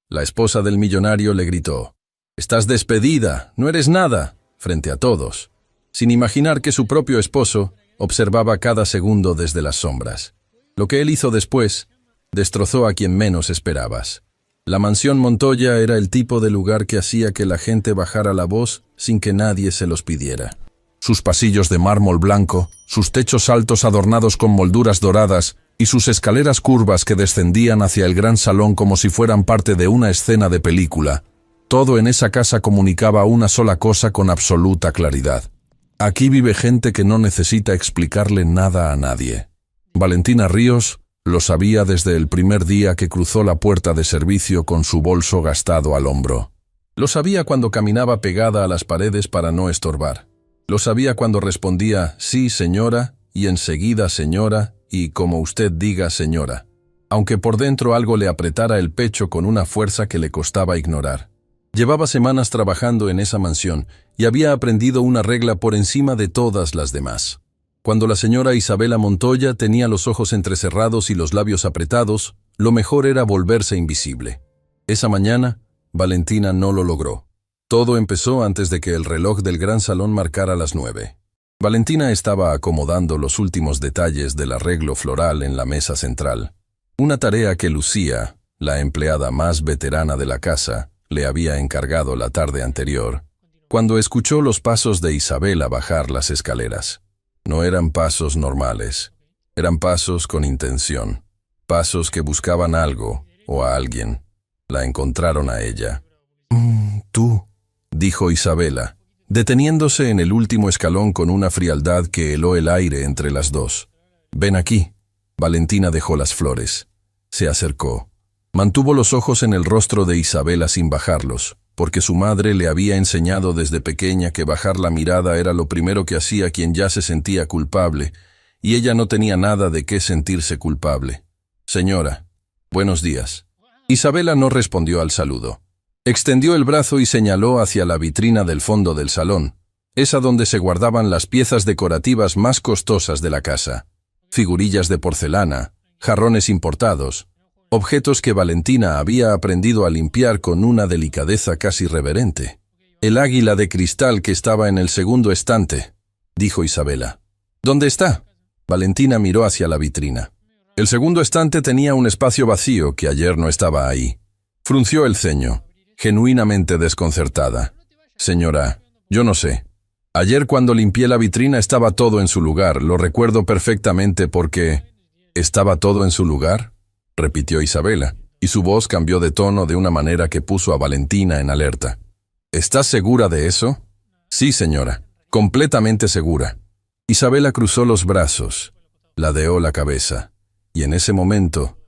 La esposa del millonario le gritó: «Estás despedida, no eres nada», frente a todos, sin imaginar que su propio esposo observaba cada segundo desde las sombras. Lo que él hizo después destrozó a quien menos esperabas. La mansión Montoya era el tipo de lugar que hacía que la gente bajara la voz sin que nadie se los pidiera. Sus pasillos de mármol blanco, sus techos altos adornados con molduras doradas y sus escaleras curvas que descendían hacia el gran salón como si fueran parte de una escena de película. Todo en esa casa comunicaba una sola cosa con absoluta claridad. Aquí vive gente que no necesita explicarle nada a nadie. Valentina Ríos lo sabía desde el primer día que cruzó la puerta de servicio con su bolso gastado al hombro. Lo sabía cuando caminaba pegada a las paredes para no estorbar. Lo sabía cuando respondía «sí, señora» y enseguida «señora» y «como usted diga, señora», aunque por dentro algo le apretara el pecho con una fuerza que le costaba ignorar. Llevaba semanas trabajando en esa mansión y había aprendido una regla por encima de todas las demás. Cuando la señora Isabela Montoya tenía los ojos entrecerrados y los labios apretados, lo mejor era volverse invisible. Esa mañana, Valentina no lo logró. Todo empezó antes de que el reloj del gran salón marcara las 9. Valentina estaba acomodando los últimos detalles del arreglo floral en la mesa central, una tarea que Lucía, la empleada más veterana de la casa, le había encargado la tarde anterior, cuando escuchó los pasos de Isabela bajar las escaleras. No eran pasos normales, eran pasos con intención, pasos que buscaban algo o a alguien. La encontraron a ella. «Tú», dijo Isabela, deteniéndose en el último escalón con una frialdad que heló el aire entre las dos. «Ven aquí». Valentina dejó las flores. Se acercó. Mantuvo los ojos en el rostro de Isabela sin bajarlos, porque su madre le había enseñado desde pequeña que bajar la mirada era lo primero que hacía quien ya se sentía culpable, y ella no tenía nada de qué sentirse culpable. «Señora, buenos días». Isabela no respondió al saludo. Extendió el brazo y señaló hacia la vitrina del fondo del salón, esa donde se guardaban las piezas decorativas más costosas de la casa. Figurillas de porcelana, jarrones importados, objetos que Valentina había aprendido a limpiar con una delicadeza casi reverente. «El águila de cristal que estaba en el segundo estante», dijo Isabela. «¿Dónde está?» Valentina miró hacia la vitrina. El segundo estante tenía un espacio vacío que ayer no estaba ahí. Frunció el ceño, genuinamente desconcertada. «Señora, yo no sé. Ayer cuando limpié la vitrina estaba todo en su lugar, lo recuerdo perfectamente porque...» «¿Estaba todo en su lugar?», repitió Isabela, y su voz cambió de tono de una manera que puso a Valentina en alerta. «¿Estás segura de eso?» «Sí, señora, completamente segura». Isabela cruzó los brazos, ladeó la cabeza, y en ese momento,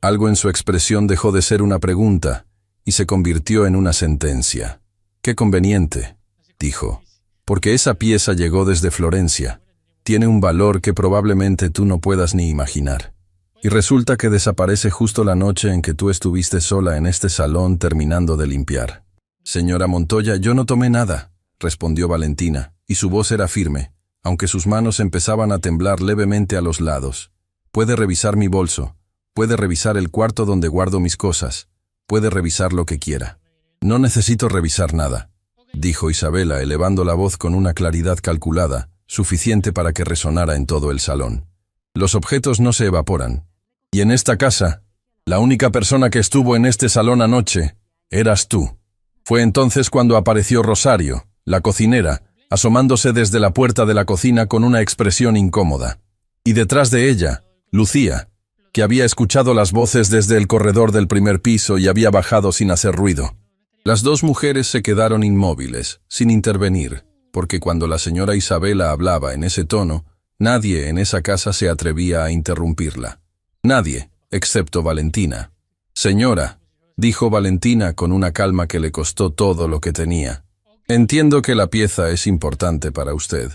algo en su expresión dejó de ser una pregunta y se convirtió en una sentencia. «Qué conveniente», dijo, «porque esa pieza llegó desde Florencia. Tiene un valor que probablemente tú no puedas ni imaginar. Y resulta que desaparece justo la noche en que tú estuviste sola en este salón terminando de limpiar». «Señora Montoya, yo no tomé nada», respondió Valentina, y su voz era firme, aunque sus manos empezaban a temblar levemente a los lados. «Puede revisar mi bolso, puede revisar el cuarto donde guardo mis cosas, puede revisar lo que quiera». «No necesito revisar nada», dijo Isabela, elevando la voz con una claridad calculada, suficiente para que resonara en todo el salón. «Los objetos no se evaporan. Y en esta casa, la única persona que estuvo en este salón anoche eras tú. Fue entonces cuando apareció Rosario, la cocinera, asomándose desde la puerta de la cocina con una expresión incómoda. Y detrás de ella, Lucía, que había escuchado las voces desde el corredor del primer piso y había bajado sin hacer ruido». Las dos mujeres se quedaron inmóviles, sin intervenir, porque cuando la señora Isabela hablaba en ese tono, nadie en esa casa se atrevía a interrumpirla. Nadie, excepto Valentina. «Señora», dijo Valentina con una calma que le costó todo lo que tenía, «entiendo que la pieza es importante para usted,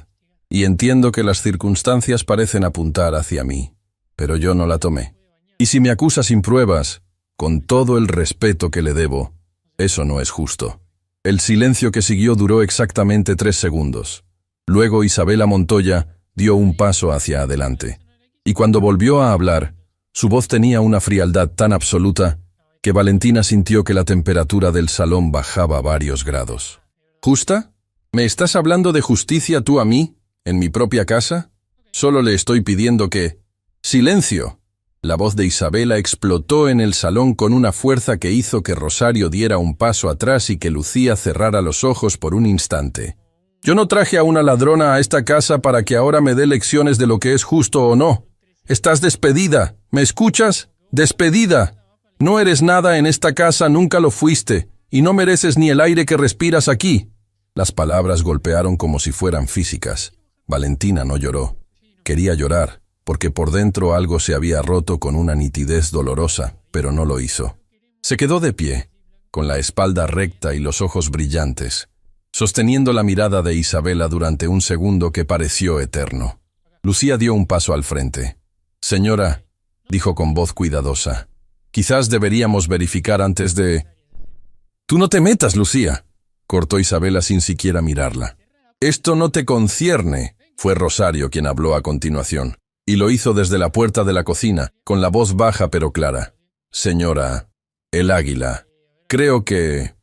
y entiendo que las circunstancias parecen apuntar hacia mí, pero yo no la tomé. Y si me acusa sin pruebas, con todo el respeto que le debo, eso no es justo». El silencio que siguió duró exactamente 3 segundos. Luego Isabela Montoya dio un paso hacia adelante, y cuando volvió a hablar, su voz tenía una frialdad tan absoluta que Valentina sintió que la temperatura del salón bajaba varios grados. ¿Justa? ¿Me estás hablando de justicia tú a mí, en mi propia casa? Solo le estoy pidiendo que... ¡Silencio! La voz de Isabela explotó en el salón con una fuerza que hizo que Rosario diera un paso atrás y que Lucía cerrara los ojos por un instante. Yo no traje a una ladrona a esta casa para que ahora me dé lecciones de lo que es justo o no. Estás despedida. ¿Me escuchas? ¡Despedida! No eres nada en esta casa, nunca lo fuiste, y no mereces ni el aire que respiras aquí. Las palabras golpearon como si fueran físicas. Valentina no lloró. Quería llorar, porque por dentro algo se había roto con una nitidez dolorosa, pero no lo hizo. Se quedó de pie, con la espalda recta y los ojos brillantes, sosteniendo la mirada de Isabela durante un segundo que pareció eterno. Lucía dio un paso al frente. «Señora», dijo con voz cuidadosa, «quizás deberíamos verificar antes de...» «Tú no te metas, Lucía», cortó Isabela sin siquiera mirarla. «Esto no te concierne», fue Rosario quien habló a continuación, y lo hizo desde la puerta de la cocina, con la voz baja pero clara. «Señora, el águila. Creo que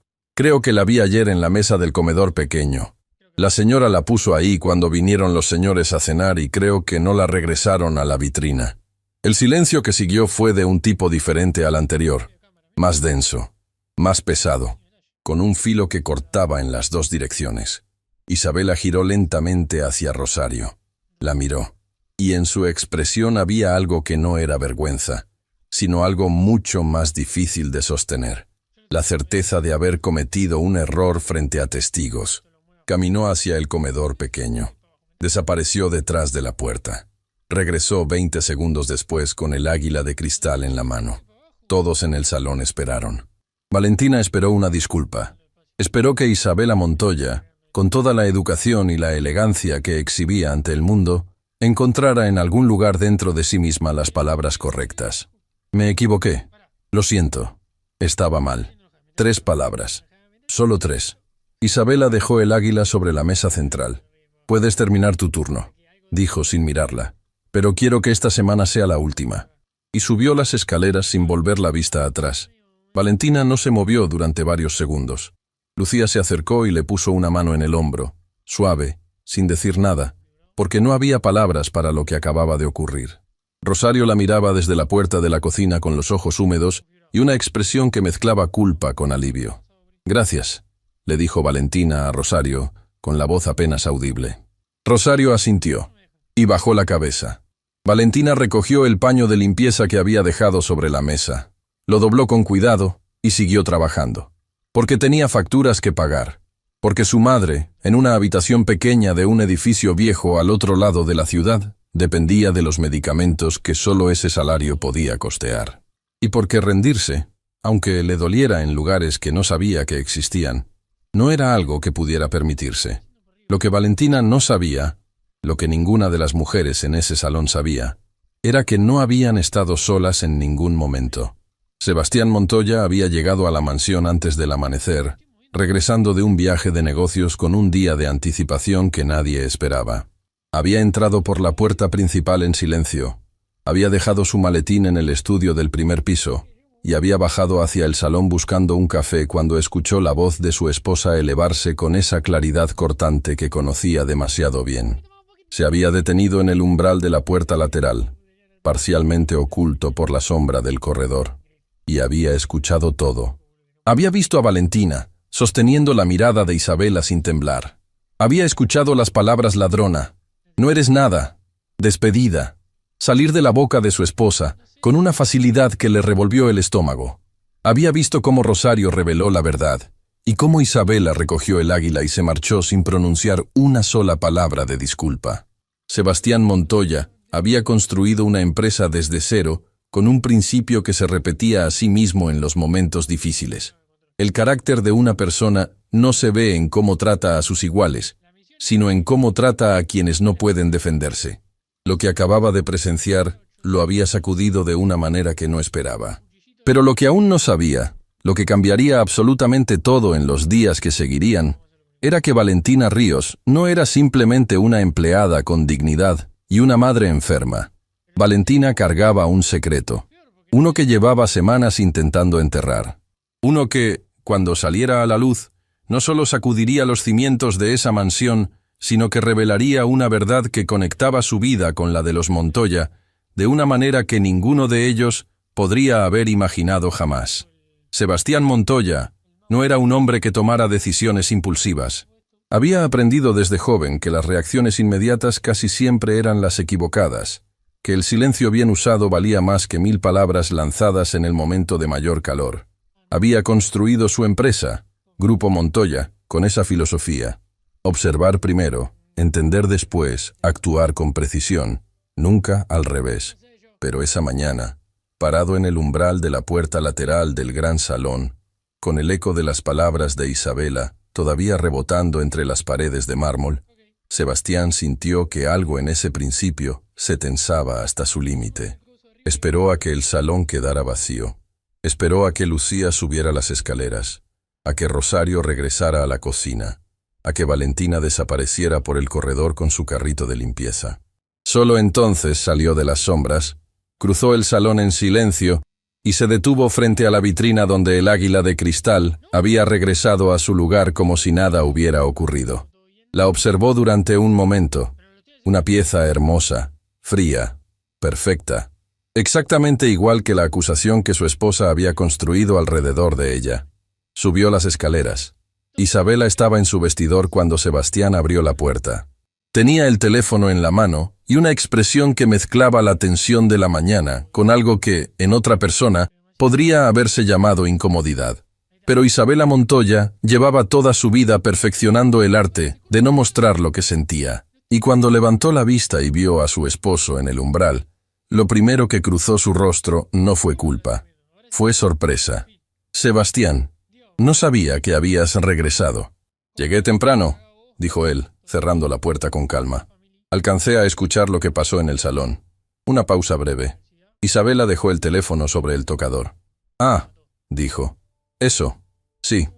la vi ayer en la mesa del comedor pequeño. La señora la puso ahí cuando vinieron los señores a cenar y creo que no la regresaron a la vitrina». El silencio que siguió fue de un tipo diferente al anterior, más denso, más pesado, con un filo que cortaba en las dos direcciones. Isabela giró lentamente hacia Rosario. La miró, y en su expresión había algo que no era vergüenza, sino algo mucho más difícil de sostener, la certeza de haber cometido un error frente a testigos. Caminó hacia el comedor pequeño. Desapareció detrás de la puerta. Regresó 20 segundos después con el águila de cristal en la mano. Todos en el salón esperaron. Valentina esperó una disculpa. Esperó que Isabela Montoya, con toda la educación y la elegancia que exhibía ante el mundo, encontrara en algún lugar dentro de sí misma las palabras correctas. «Me equivoqué. Lo siento. Estaba mal». 3 palabras. Solo 3. Isabela dejó el águila sobre la mesa central. «Puedes terminar tu turno», dijo sin mirarla. «Pero quiero que esta semana sea la última». Y subió las escaleras sin volver la vista atrás. Valentina no se movió durante varios segundos. Lucía se acercó y le puso una mano en el hombro, suave, sin decir nada, porque no había palabras para lo que acababa de ocurrir. Rosario la miraba desde la puerta de la cocina con los ojos húmedos y una expresión que mezclaba culpa con alivio. «Gracias», le dijo Valentina a Rosario, con la voz apenas audible. Rosario asintió y bajó la cabeza. Valentina recogió el paño de limpieza que había dejado sobre la mesa, lo dobló con cuidado y siguió trabajando. Porque tenía facturas que pagar. Porque su madre, en una habitación pequeña de un edificio viejo al otro lado de la ciudad, dependía de los medicamentos que solo ese salario podía costear. Y porque rendirse, aunque le doliera en lugares que no sabía que existían, no era algo que pudiera permitirse. Lo que Valentina no sabía, lo que ninguna de las mujeres en ese salón sabía, era que no habían estado solas en ningún momento. Sebastián Montoya había llegado a la mansión antes del amanecer, regresando de un viaje de negocios con un día de anticipación que nadie esperaba. Había entrado por la puerta principal en silencio, había dejado su maletín en el estudio del primer piso y había bajado hacia el salón buscando un café cuando escuchó la voz de su esposa elevarse con esa claridad cortante que conocía demasiado bien. Se había detenido en el umbral de la puerta lateral, parcialmente oculto por la sombra del corredor, y había escuchado todo. Había visto a Valentina, sosteniendo la mirada de Isabela sin temblar. Había escuchado las palabras ladrona, no eres nada, despedida, salir de la boca de su esposa, con una facilidad que le revolvió el estómago. Había visto cómo Rosario reveló la verdad, y cómo Isabela recogió el águila y se marchó sin pronunciar una sola palabra de disculpa. Sebastián Montoya había construido una empresa desde cero, con un principio que se repetía a sí mismo en los momentos difíciles. El carácter de una persona no se ve en cómo trata a sus iguales, sino en cómo trata a quienes no pueden defenderse. Lo que acababa de presenciar lo había sacudido de una manera que no esperaba. Pero lo que aún no sabía, lo que cambiaría absolutamente todo en los días que seguirían, era que Valentina Ríos no era simplemente una empleada con dignidad y una madre enferma. Valentina cargaba un secreto. Uno que llevaba semanas intentando enterrar. Uno que, cuando saliera a la luz, no solo sacudiría los cimientos de esa mansión, sino que revelaría una verdad que conectaba su vida con la de los Montoya, de una manera que ninguno de ellos podría haber imaginado jamás. Sebastián Montoya no era un hombre que tomara decisiones impulsivas. Había aprendido desde joven que las reacciones inmediatas casi siempre eran las equivocadas, que el silencio bien usado valía más que 1000 palabras lanzadas en el momento de mayor calor. Había construido su empresa, Grupo Montoya, con esa filosofía. Observar primero, entender después, actuar con precisión, nunca al revés. Pero esa mañana, parado en el umbral de la puerta lateral del gran salón, con el eco de las palabras de Isabela todavía rebotando entre las paredes de mármol, Sebastián sintió que algo en ese principio se tensaba hasta su límite. Esperó a que el salón quedara vacío. Esperó a que Lucía subiera las escaleras, a que Rosario regresara a la cocina, a que Valentina desapareciera por el corredor con su carrito de limpieza. Solo entonces salió de las sombras, cruzó el salón en silencio y se detuvo frente a la vitrina donde el águila de cristal había regresado a su lugar como si nada hubiera ocurrido. La observó durante un momento. Una pieza hermosa, fría, perfecta, exactamente igual que la acusación que su esposa había construido alrededor de ella. Subió las escaleras. Isabela estaba en su vestidor cuando Sebastián abrió la puerta. Tenía el teléfono en la mano y una expresión que mezclaba la tensión de la mañana con algo que, en otra persona, podría haberse llamado incomodidad. Pero Isabela Montoya llevaba toda su vida perfeccionando el arte de no mostrar lo que sentía. Y cuando levantó la vista y vio a su esposo en el umbral, lo primero que cruzó su rostro no fue culpa, fue sorpresa. Sebastián, no sabía que habías regresado. Llegué temprano, dijo él, cerrando la puerta con calma. Alcancé a escuchar lo que pasó en el salón. Una pausa breve. Isabela dejó el teléfono sobre el tocador. Ah, dijo. Eso. Sí,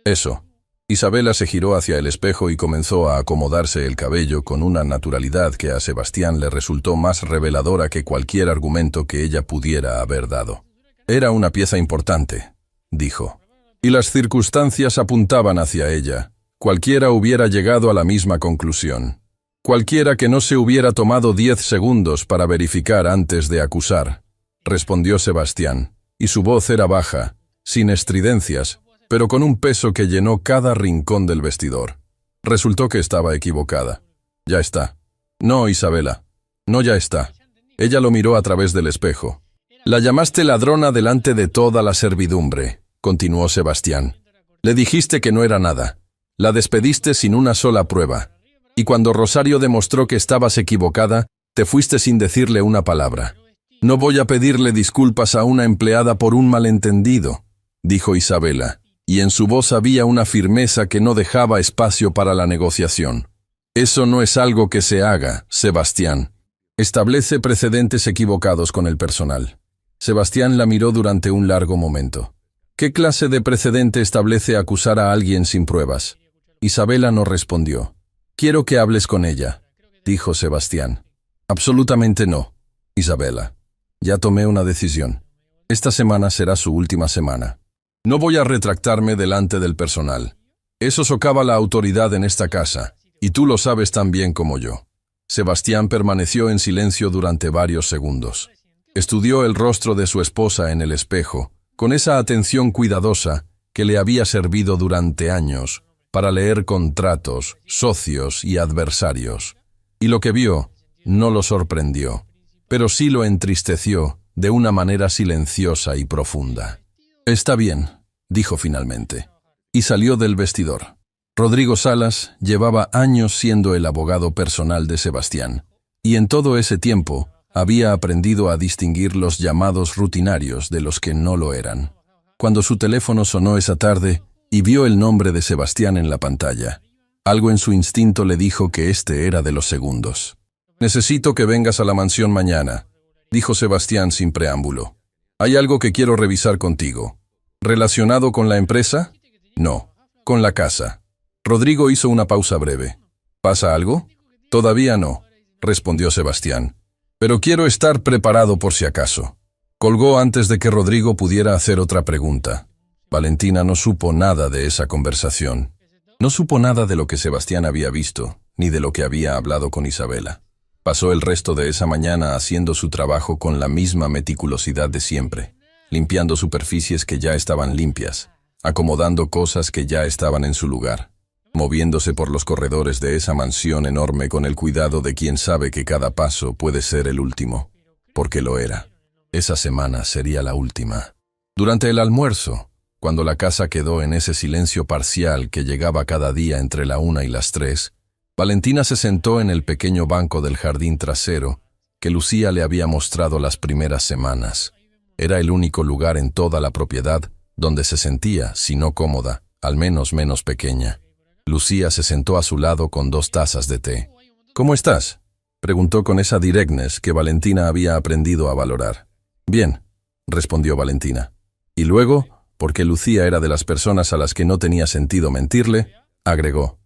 eso. Isabela se giró hacia el espejo y comenzó a acomodarse el cabello con una naturalidad que a Sebastián le resultó más reveladora que cualquier argumento que ella pudiera haber dado. Era una pieza importante, dijo. Y las circunstancias apuntaban hacia ella. Cualquiera hubiera llegado a la misma conclusión. Cualquiera que no se hubiera tomado 10 segundos para verificar antes de acusar, respondió Sebastián, y su voz era baja, sin estridencias, pero con un peso que llenó cada rincón del vestidor. Resultó que estaba equivocada. Ya está. No, Isabela. No, ya está. Ella lo miró a través del espejo. La llamaste ladrona delante de toda la servidumbre, continuó Sebastián. Le dijiste que no era nada. La despediste sin una sola prueba. Y cuando Rosario demostró que estabas equivocada, te fuiste sin decirle una palabra. No voy a pedirle disculpas a una empleada por un malentendido, dijo Isabela, y en su voz había una firmeza que no dejaba espacio para la negociación. Eso no es algo que se haga, Sebastián. Establece precedentes equivocados con el personal. Sebastián la miró durante un largo momento. ¿Qué clase de precedente establece acusar a alguien sin pruebas? Isabela no respondió. Quiero que hables con ella, dijo Sebastián. Absolutamente no, Isabela. Ya tomé una decisión. Esta semana será su última semana. No voy a retractarme delante del personal. Eso socava la autoridad en esta casa, y tú lo sabes tan bien como yo. Sebastián permaneció en silencio durante varios segundos. Estudió el rostro de su esposa en el espejo, con esa atención cuidadosa que le había servido durante años para leer contratos, socios y adversarios. Y lo que vio no lo sorprendió, pero sí lo entristeció de una manera silenciosa y profunda. Está bien, dijo finalmente, y salió del vestidor. Rodrigo Salas llevaba años siendo el abogado personal de Sebastián, y en todo ese tiempo había aprendido a distinguir los llamados rutinarios de los que no lo eran. Cuando su teléfono sonó esa tarde y vio el nombre de Sebastián en la pantalla, algo en su instinto le dijo que este era de los segundos. «Necesito que vengas a la mansión mañana», dijo Sebastián sin preámbulo. «Hay algo que quiero revisar contigo». ¿Relacionado con la empresa? No, con la casa. Rodrigo hizo una pausa breve. ¿Pasa algo? Todavía no, respondió Sebastián. Pero quiero estar preparado por si acaso. Colgó antes de que Rodrigo pudiera hacer otra pregunta. Valentina no supo nada de esa conversación. No supo nada de lo que Sebastián había visto, ni de lo que había hablado con Isabela. Pasó el resto de esa mañana haciendo su trabajo con la misma meticulosidad de siempre, limpiando superficies que ya estaban limpias, acomodando cosas que ya estaban en su lugar, moviéndose por los corredores de esa mansión enorme con el cuidado de quien sabe que cada paso puede ser el último, porque lo era. Esa semana sería la última. Durante el almuerzo, cuando la casa quedó en ese silencio parcial que llegaba cada día entre la 1 y las 3, Valentina se sentó en el pequeño banco del jardín trasero que Lucía le había mostrado las primeras semanas. Era el único lugar en toda la propiedad donde se sentía, si no cómoda, al menos menos pequeña. Lucía se sentó a su lado con 2 tazas de té. «¿Cómo estás?», preguntó con esa directness que Valentina había aprendido a valorar. «Bien», respondió Valentina. Y luego, porque Lucía era de las personas a las que no tenía sentido mentirle, agregó: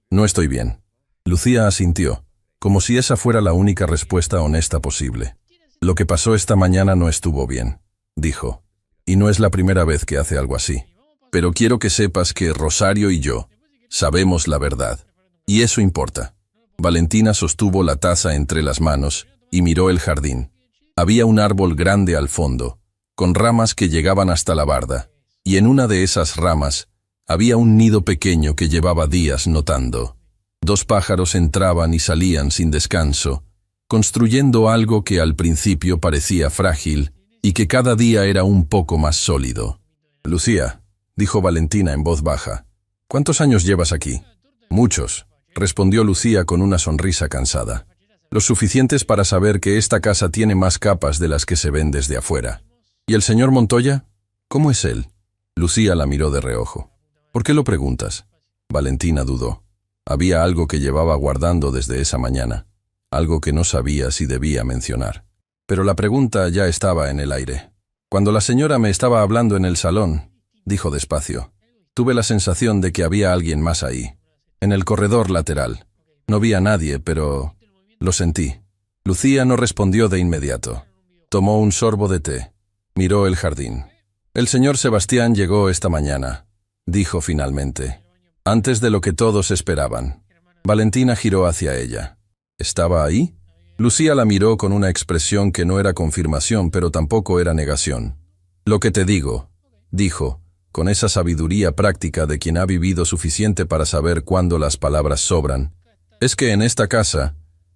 No estoy bien». Lucía asintió, como si esa fuera la única respuesta honesta posible. «Lo que pasó esta mañana no estuvo bien», dijo. «Y no es la primera vez que hace algo así. Pero quiero que sepas que Rosario y yo sabemos la verdad. Y eso importa». Valentina sostuvo la taza entre las manos y miró el jardín. Había un árbol grande al fondo, con ramas que llegaban hasta la barda, y en una de esas ramas había un nido pequeño que llevaba días notando. 2 pájaros entraban y salían sin descanso, construyendo algo que al principio parecía frágil y que cada día era un poco más sólido. «Lucía», dijo Valentina en voz baja, «¿cuántos años llevas aquí?» «Muchos», respondió Lucía con una sonrisa cansada. «Los suficientes para saber que esta casa tiene más capas de las que se ven desde afuera». «¿Y el señor Montoya? ¿Cómo es él?». Lucía la miró de reojo. «¿Por qué lo preguntas?». Valentina dudó. Había algo que llevaba guardando desde esa mañana, algo que no sabía si debía mencionar. Pero la pregunta ya estaba en el aire. «Cuando la señora me estaba hablando en el salón», dijo despacio, «tuve la sensación de que había alguien más ahí, en el corredor lateral. No vi a nadie, pero lo sentí». Lucía no respondió de inmediato. Tomó un sorbo de té. Miró el jardín. «El señor Sebastián llegó esta mañana», dijo finalmente, «antes de lo que todos esperaban». Valentina giró hacia ella. «¿Estaba ahí?». Lucía la miró con una expresión que no era confirmación, pero tampoco era negación. «Lo que te digo», dijo, con esa sabiduría práctica de quien ha vivido suficiente para saber cuándo las palabras sobran, «es que en esta casa,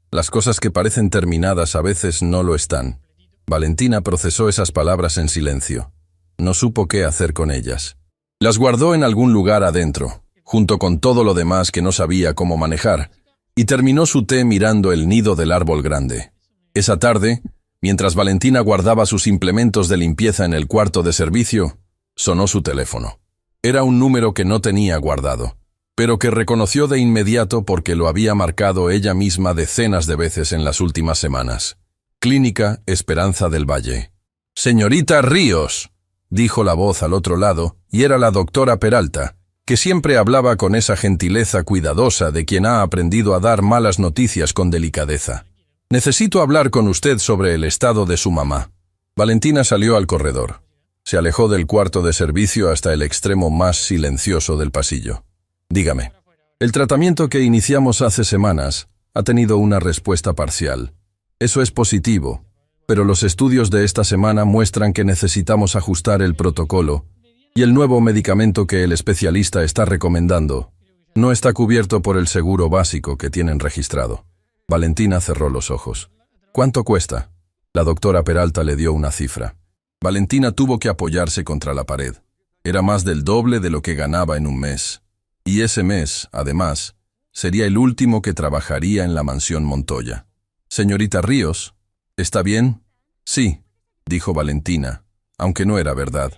las cosas que parecen terminadas a veces no lo están». Valentina procesó esas palabras en silencio. No supo qué hacer con ellas. Las guardó en algún lugar adentro, junto con todo lo demás que no sabía cómo manejar, y terminó su té mirando el nido del árbol grande. Esa tarde, mientras Valentina guardaba sus implementos de limpieza en el cuarto de servicio, sonó su teléfono. Era un número que no tenía guardado, pero que reconoció de inmediato porque lo había marcado ella misma decenas de veces en las últimas semanas. Clínica Esperanza del Valle. «Señorita Ríos», dijo la voz al otro lado, y era la doctora Peralta, que siempre hablaba con esa gentileza cuidadosa de quien ha aprendido a dar malas noticias con delicadeza. «Necesito hablar con usted sobre el estado de su mamá». Valentina salió al corredor. Se alejó del cuarto de servicio hasta el extremo más silencioso del pasillo. «Dígame». «El tratamiento que iniciamos hace semanas ha tenido una respuesta parcial. Eso es positivo, pero los estudios de esta semana muestran que necesitamos ajustar el protocolo y el nuevo medicamento que el especialista está recomendando no está cubierto por el seguro básico que tienen registrado». Valentina cerró los ojos. «¿Cuánto cuesta?». La doctora Peralta le dio una cifra. Valentina tuvo que apoyarse contra la pared. Era más del doble de lo que ganaba en un mes. Y ese mes, además, sería el último que trabajaría en la mansión Montoya. «Señorita Ríos, ¿está bien?». «Sí», dijo Valentina, aunque no era verdad.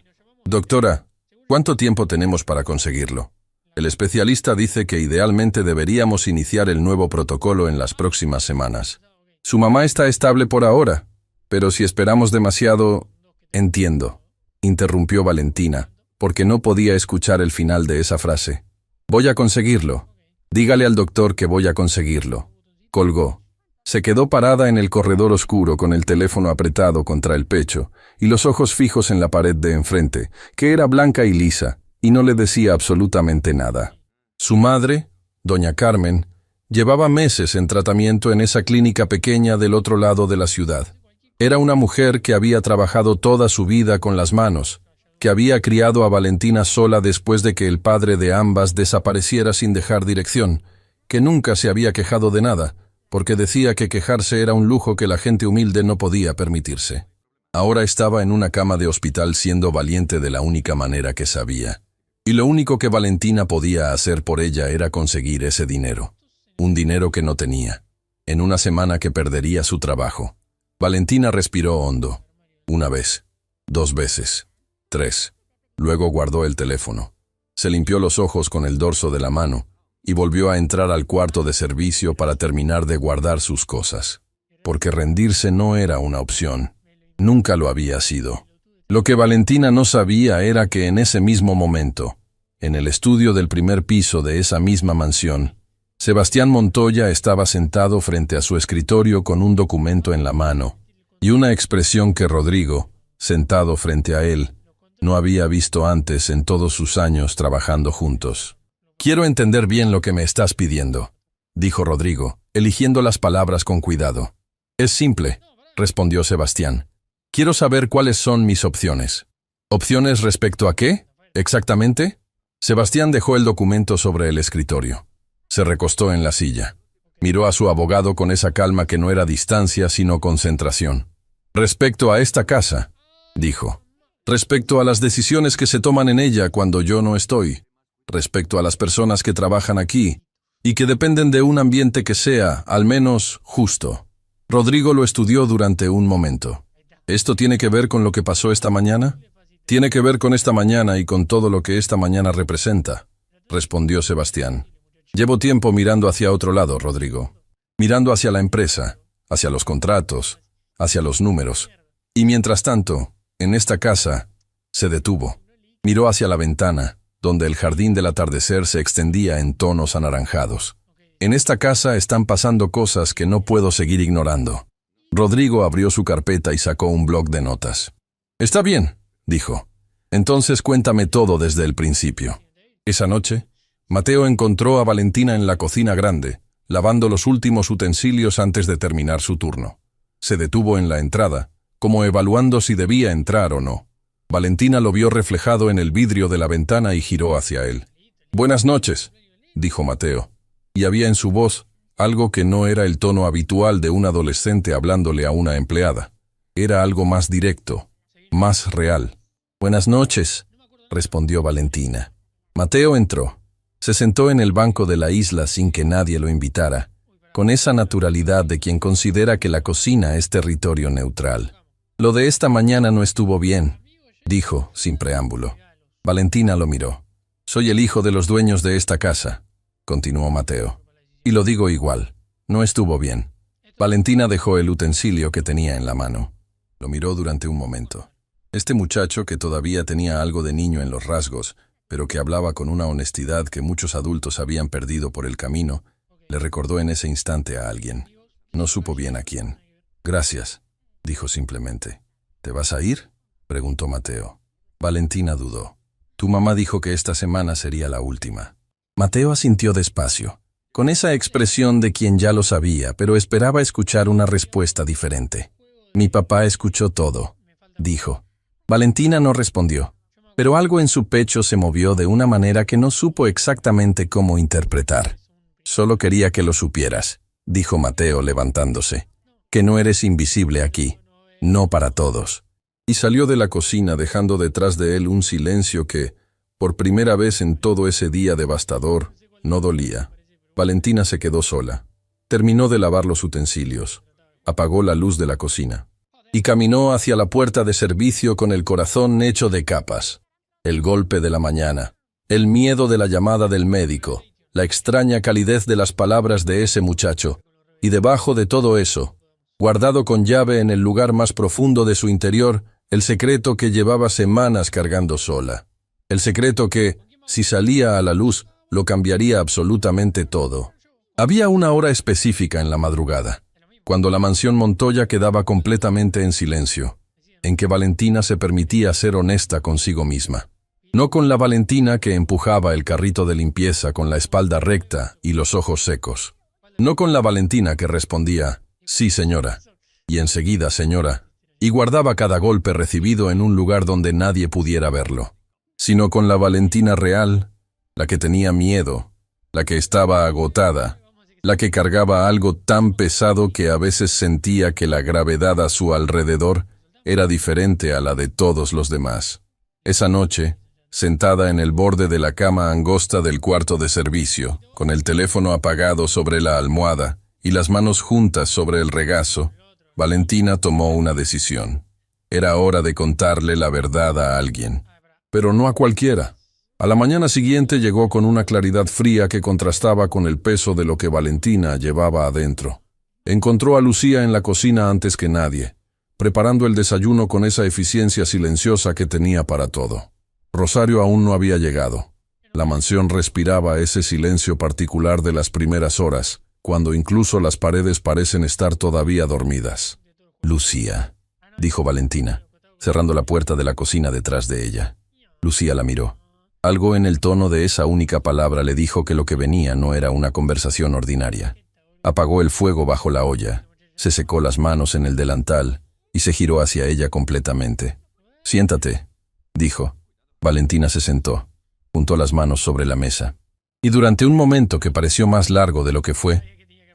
«Doctora, ¿cuánto tiempo tenemos para conseguirlo?». El especialista dice que idealmente deberíamos iniciar el nuevo protocolo en las próximas semanas. «Su mamá está estable por ahora, pero si esperamos demasiado...». «Entiendo», interrumpió Valentina, porque no podía escuchar el final de esa frase. «Voy a conseguirlo. Dígale al doctor que voy a conseguirlo». Colgó. Se quedó parada en el corredor oscuro con el teléfono apretado contra el pecho y los ojos fijos en la pared de enfrente, que era blanca y lisa, y no le decía absolutamente nada. Su madre, doña Carmen, llevaba meses en tratamiento en esa clínica pequeña del otro lado de la ciudad. Era una mujer que había trabajado toda su vida con las manos, que había criado a Valentina sola después de que el padre de ambas desapareciera sin dejar dirección, que nunca se había quejado de nada, porque decía que quejarse era un lujo que la gente humilde no podía permitirse. Ahora estaba en una cama de hospital siendo valiente de la única manera que sabía. Y lo único que Valentina podía hacer por ella era conseguir ese dinero. Un dinero que no tenía. En una semana que perdería su trabajo. Valentina respiró hondo. 1 vez, 2 veces, 3. Luego guardó el teléfono. Se limpió los ojos con el dorso de la mano y volvió a entrar al cuarto de servicio para terminar de guardar sus cosas. Porque rendirse no era una opción. Nunca lo había sido. Lo que Valentina no sabía era que en ese mismo momento, en el estudio del primer piso de esa misma mansión, Sebastián Montoya estaba sentado frente a su escritorio con un documento en la mano y una expresión que Rodrigo, sentado frente a él, no había visto antes en todos sus años trabajando juntos. «Quiero entender bien lo que me estás pidiendo», dijo Rodrigo, eligiendo las palabras con cuidado. «Es simple», respondió Sebastián. «Quiero saber cuáles son mis opciones». «¿Opciones respecto a qué? ¿Exactamente?» Sebastián dejó el documento sobre el escritorio. Se recostó en la silla. Miró a su abogado con esa calma que no era distancia sino concentración. «Respecto a esta casa», dijo. «Respecto a las decisiones que se toman en ella cuando yo no estoy. Respecto a las personas que trabajan aquí y que dependen de un ambiente que sea, al menos, justo». Rodrigo lo estudió durante un momento. «¿Esto tiene que ver con lo que pasó esta mañana?» «Tiene que ver con esta mañana y con todo lo que esta mañana representa», respondió Sebastián. «Llevo tiempo mirando hacia otro lado, Rodrigo. Mirando hacia la empresa, hacia los contratos, hacia los números. Y mientras tanto, en esta casa, se detuvo. Miró hacia la ventana, donde el jardín del atardecer se extendía en tonos anaranjados. En esta casa están pasando cosas que no puedo seguir ignorando». Rodrigo abrió su carpeta y sacó un bloc de notas. «Está bien», dijo. «Entonces cuéntame todo desde el principio». Esa noche, Mateo encontró a Valentina en la cocina grande, lavando los últimos utensilios antes de terminar su turno. Se detuvo en la entrada, como evaluando si debía entrar o no. Valentina lo vio reflejado en el vidrio de la ventana y giró hacia él. «Buenas noches», dijo Mateo, y había en su voz algo que no era el tono habitual de un adolescente hablándole a una empleada. Era algo más directo, más real. «Buenas noches», respondió Valentina. Mateo entró. Se sentó en el banco de la isla sin que nadie lo invitara, con esa naturalidad de quien considera que la cocina es territorio neutral. «Lo de esta mañana no estuvo bien», dijo, sin preámbulo. Valentina lo miró. «Soy el hijo de los dueños de esta casa», continuó Mateo. «Y lo digo igual, no estuvo bien». Valentina dejó el utensilio que tenía en la mano. Lo miró durante un momento. Este muchacho, que todavía tenía algo de niño en los rasgos, pero que hablaba con una honestidad que muchos adultos habían perdido por el camino, le recordó en ese instante a alguien. No supo bien a quién. «Gracias», dijo simplemente. «¿Te vas a ir?», preguntó Mateo. Valentina dudó. «Tu mamá dijo que esta semana sería la última». Mateo asintió despacio, con esa expresión de quien ya lo sabía, pero esperaba escuchar una respuesta diferente. «Mi papá escuchó todo», dijo. Valentina no respondió, pero algo en su pecho se movió de una manera que no supo exactamente cómo interpretar. «Solo quería que lo supieras», dijo Mateo levantándose, «que no eres invisible aquí, no para todos». Y salió de la cocina dejando detrás de él un silencio que, por primera vez en todo ese día devastador, no dolía. Valentina se quedó sola. Terminó de lavar los utensilios. Apagó la luz de la cocina. Y caminó hacia la puerta de servicio con el corazón hecho de capas. El golpe de la mañana, el miedo de la llamada del médico, la extraña calidez de las palabras de ese muchacho, y debajo de todo eso, guardado con llave en el lugar más profundo de su interior, el secreto que llevaba semanas cargando sola. El secreto que, si salía a la luz, lo cambiaría absolutamente todo. Había una hora específica en la madrugada. cuando la mansión Montoya quedaba completamente en silencio, en que Valentina se permitía ser honesta consigo misma. No con la Valentina que empujaba el carrito de limpieza con la espalda recta y los ojos secos. No con la Valentina que respondía, sí señora, y enseguida señora, y guardaba cada golpe recibido en un lugar donde nadie pudiera verlo. Sino con la Valentina real, la que tenía miedo, la que estaba agotada, la que cargaba algo tan pesado que a veces sentía que la gravedad a su alrededor era diferente a la de todos los demás. Esa noche, sentada en el borde de la cama angosta del cuarto de servicio, con el teléfono apagado sobre la almohada y las manos juntas sobre el regazo, Valentina tomó una decisión. Era hora de contarle la verdad a alguien, pero no a cualquiera. A la mañana siguiente llegó con una claridad fría que contrastaba con el peso de lo que Valentina llevaba adentro. Encontró a Lucía en la cocina antes que nadie, preparando el desayuno con esa eficiencia silenciosa que tenía para todo. Rosario aún no había llegado. La mansión respiraba ese silencio particular de las primeras horas, cuando incluso las paredes parecen estar todavía dormidas. Lucía, dijo Valentina, cerrando la puerta de la cocina detrás de ella. Lucía la miró. Algo en el tono de esa única palabra le dijo que lo que venía no era una conversación ordinaria. Apagó el fuego bajo la olla, se secó las manos en el delantal y se giró hacia ella completamente. «Siéntate», dijo. Valentina se sentó, juntó las manos sobre la mesa, y durante un momento que pareció más largo de lo que fue,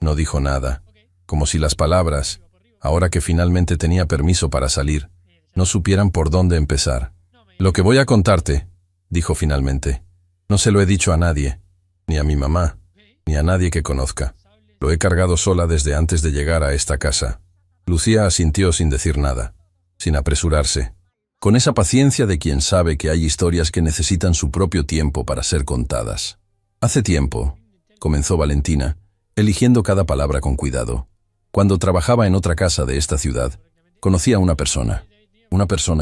no dijo nada, como si las palabras, ahora que finalmente tenía permiso para salir, no supieran por dónde empezar. «Lo que voy a contarte», dijo finalmente, «no se lo he dicho a nadie, ni a mi mamá, ni a nadie que conozca. Lo he cargado sola desde antes de llegar a esta casa». Lucía asintió sin decir nada, sin apresurarse, con esa paciencia de quien sabe que hay historias que necesitan su propio tiempo para ser contadas. «Hace tiempo», comenzó Valentina, eligiendo cada palabra con cuidado, «cuando trabajaba en otra casa de esta ciudad, conocí a una persona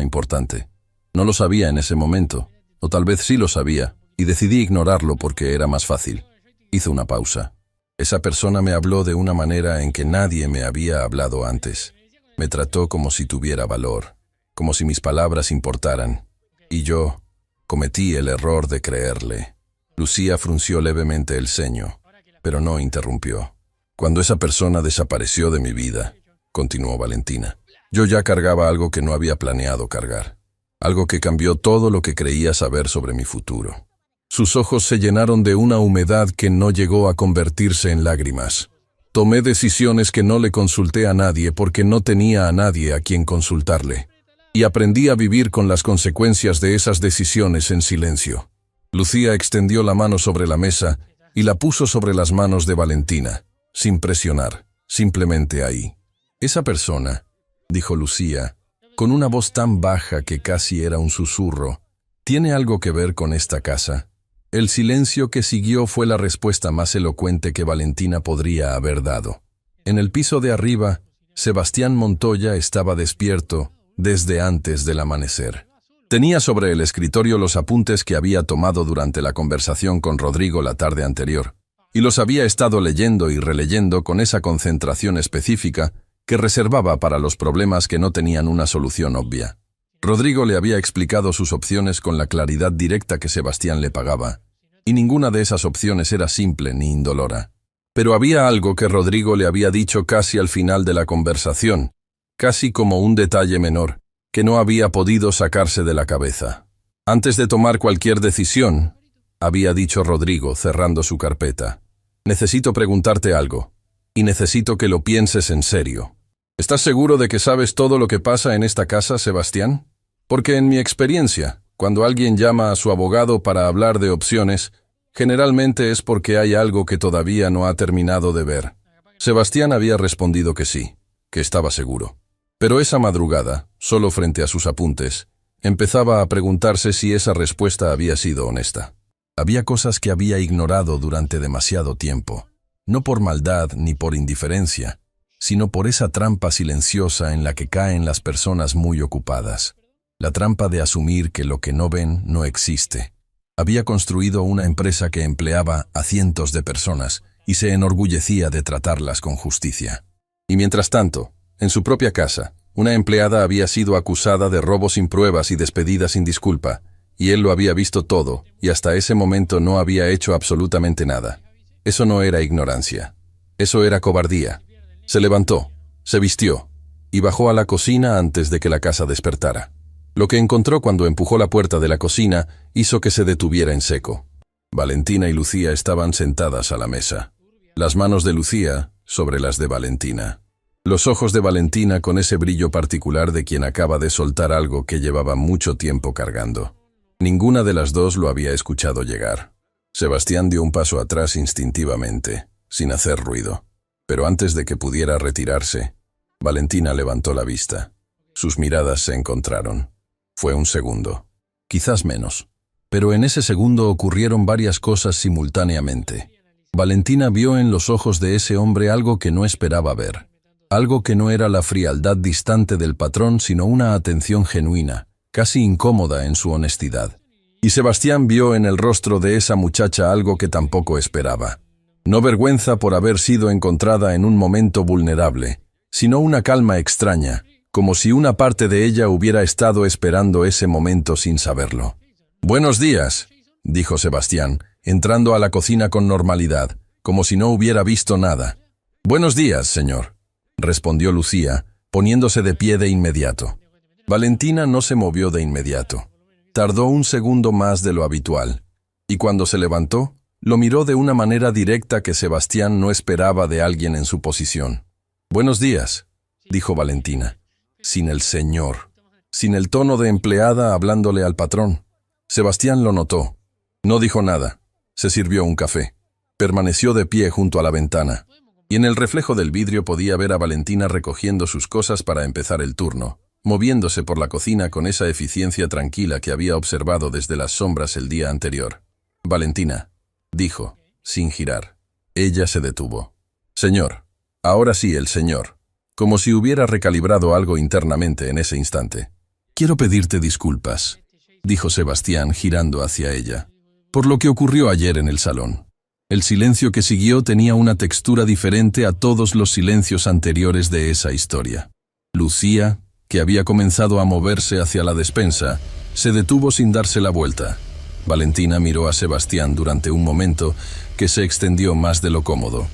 importante. No lo sabía en ese momento, o tal vez sí lo sabía, y decidí ignorarlo porque era más fácil». Hizo una pausa. «Esa persona me habló de una manera en que nadie me había hablado antes. Me trató como si tuviera valor, como si mis palabras importaran, y yo cometí el error de creerle». Lucía frunció levemente el ceño, pero no interrumpió. «Cuando esa persona desapareció de mi vida», continuó Valentina, «yo ya cargaba algo que no había planeado cargar, algo que cambió todo lo que creía saber sobre mi futuro». Sus ojos se llenaron de una humedad que no llegó a convertirse en lágrimas. «Tomé decisiones que no le consulté a nadie porque no tenía a nadie a quien consultarle. Y aprendí a vivir con las consecuencias de esas decisiones en silencio». Lucía extendió la mano sobre la mesa y la puso sobre las manos de Valentina, sin presionar, simplemente ahí. «Esa persona», dijo Lucía, con una voz tan baja que casi era un susurro, «¿tiene algo que ver con esta casa?». El silencio que siguió fue la respuesta más elocuente que Valentina podría haber dado. En el piso de arriba, Sebastián Montoya estaba despierto desde antes del amanecer. Tenía sobre el escritorio los apuntes que había tomado durante la conversación con Rodrigo la tarde anterior, y los había estado leyendo y releyendo con esa concentración específica que reservaba para los problemas que no tenían una solución obvia. Rodrigo le había explicado sus opciones con la claridad directa que Sebastián le pagaba, y ninguna de esas opciones era simple ni indolora. Pero había algo que Rodrigo le había dicho casi al final de la conversación, casi como un detalle menor, que no había podido sacarse de la cabeza. «Antes de tomar cualquier decisión», había dicho Rodrigo cerrando su carpeta, «necesito preguntarte algo, y necesito que lo pienses en serio. ¿Estás seguro de que sabes todo lo que pasa en esta casa, Sebastián? Porque en mi experiencia, cuando alguien llama a su abogado para hablar de opciones, generalmente es porque hay algo que todavía no ha terminado de ver». Sebastián había respondido que sí, que estaba seguro. Pero esa madrugada, solo frente a sus apuntes, empezaba a preguntarse si esa respuesta había sido honesta. Había cosas que había ignorado durante demasiado tiempo, no por maldad ni por indiferencia, sino por esa trampa silenciosa en la que caen las personas muy ocupadas. La trampa de asumir que lo que no ven no existe. Había construido una empresa que empleaba a cientos de personas y se enorgullecía de tratarlas con justicia. Y mientras tanto, en su propia casa, una empleada había sido acusada de robo sin pruebas y despedida sin disculpa, y él lo había visto todo, y hasta ese momento no había hecho absolutamente nada. Eso no era ignorancia. Eso era cobardía. Se levantó, se vistió, y bajó a la cocina antes de que la casa despertara. Lo que encontró cuando empujó la puerta de la cocina hizo que se detuviera en seco. Valentina y Lucía estaban sentadas a la mesa. Las manos de Lucía sobre las de Valentina. Los ojos de Valentina con ese brillo particular de quien acaba de soltar algo que llevaba mucho tiempo cargando. Ninguna de las dos lo había escuchado llegar. Sebastián dio un paso atrás instintivamente, sin hacer ruido. Pero antes de que pudiera retirarse, Valentina levantó la vista. Sus miradas se encontraron. Fue un segundo, quizás menos. Pero en ese segundo ocurrieron varias cosas simultáneamente. Valentina vio en los ojos de ese hombre algo que no esperaba ver. Algo que no era la frialdad distante del patrón, sino una atención genuina, casi incómoda en su honestidad. Y Sebastián vio en el rostro de esa muchacha algo que tampoco esperaba. No vergüenza por haber sido encontrada en un momento vulnerable, sino una calma extraña, como si una parte de ella hubiera estado esperando ese momento sin saberlo. «Buenos días», dijo Sebastián, entrando a la cocina con normalidad, como si no hubiera visto nada. «Buenos días, señor», respondió Lucía, poniéndose de pie de inmediato. Valentina no se movió de inmediato. Tardó un segundo más de lo habitual, y cuando se levantó, lo miró de una manera directa que Sebastián no esperaba de alguien en su posición. «Buenos días», dijo Valentina, sin el señor, sin el tono de empleada hablándole al patrón. Sebastián lo notó. No dijo nada. Se sirvió un café. Permaneció de pie junto a la ventana, y en el reflejo del vidrio podía ver a Valentina recogiendo sus cosas para empezar el turno, moviéndose por la cocina con esa eficiencia tranquila que había observado desde las sombras el día anterior. «Valentina», dijo, sin girar. Ella se detuvo. «Señor». Ahora sí, el señor. Como si hubiera recalibrado algo internamente en ese instante. «Quiero pedirte disculpas», dijo Sebastián girando hacia ella, «por lo que ocurrió ayer en el salón». El silencio que siguió tenía una textura diferente a todos los silencios anteriores de esa historia. Lucía, que había comenzado a moverse hacia la despensa, se detuvo sin darse la vuelta. Valentina miró a Sebastián durante un momento que se extendió más de lo cómodo.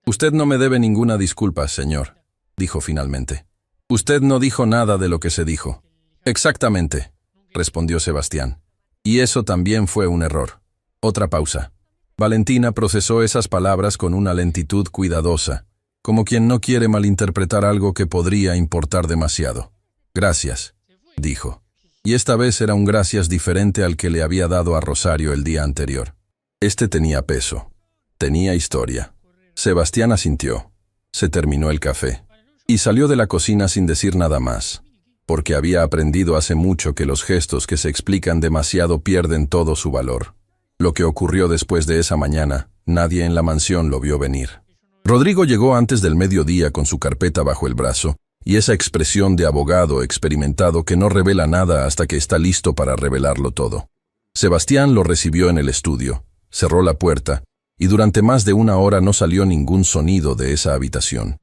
«Usted no me debe ninguna disculpa, señor», dijo finalmente. «Usted no dijo nada de lo que se dijo». «Exactamente», respondió Sebastián. «Y eso también fue un error». Otra pausa. Valentina procesó esas palabras con una lentitud cuidadosa, como quien no quiere malinterpretar algo que podría importar demasiado. «Gracias», dijo. Y esta vez era un gracias diferente al que le había dado a Rosario el día anterior. Este tenía peso. Tenía historia. Sebastián asintió. Se terminó el café. Y salió de la cocina sin decir nada más, porque había aprendido hace mucho que los gestos que se explican demasiado pierden todo su valor. Lo que ocurrió después de esa mañana, nadie en la mansión lo vio venir. Rodrigo llegó antes del mediodía con su carpeta bajo el brazo, y esa expresión de abogado experimentado que no revela nada hasta que está listo para revelarlo todo. Sebastián lo recibió en el estudio, cerró la puerta, y durante más de una hora no salió ningún sonido de esa habitación.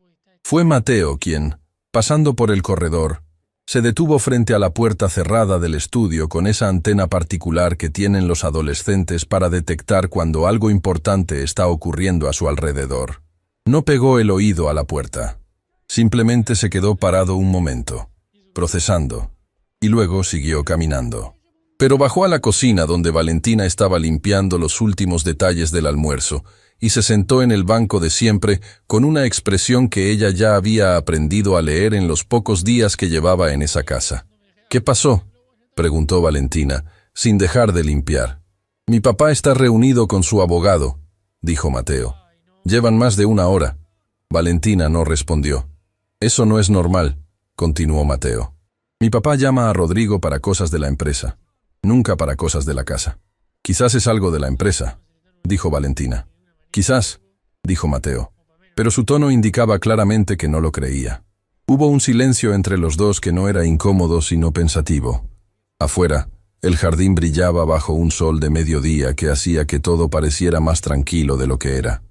Fue Mateo quien, pasando por el corredor, se detuvo frente a la puerta cerrada del estudio con esa antena particular que tienen los adolescentes para detectar cuando algo importante está ocurriendo a su alrededor. No pegó el oído a la puerta. Simplemente se quedó parado un momento, procesando, y luego siguió caminando. Pero bajó a la cocina donde Valentina estaba limpiando los últimos detalles del almuerzo y se sentó en el banco de siempre con una expresión que ella ya había aprendido a leer en los pocos días que llevaba en esa casa. «¿Qué pasó?», preguntó Valentina, sin dejar de limpiar. «Mi papá está reunido con su abogado», dijo Mateo. «Llevan más de una hora». Valentina no respondió. «Eso no es normal», continuó Mateo. «Mi papá llama a Rodrigo para cosas de la empresa. Nunca para cosas de la casa». «Quizás es algo de la empresa», dijo Valentina. «Quizás», dijo Mateo, pero su tono indicaba claramente que no lo creía. Hubo un silencio entre los dos que no era incómodo sino pensativo. Afuera, el jardín brillaba bajo un sol de mediodía que hacía que todo pareciera más tranquilo de lo que era.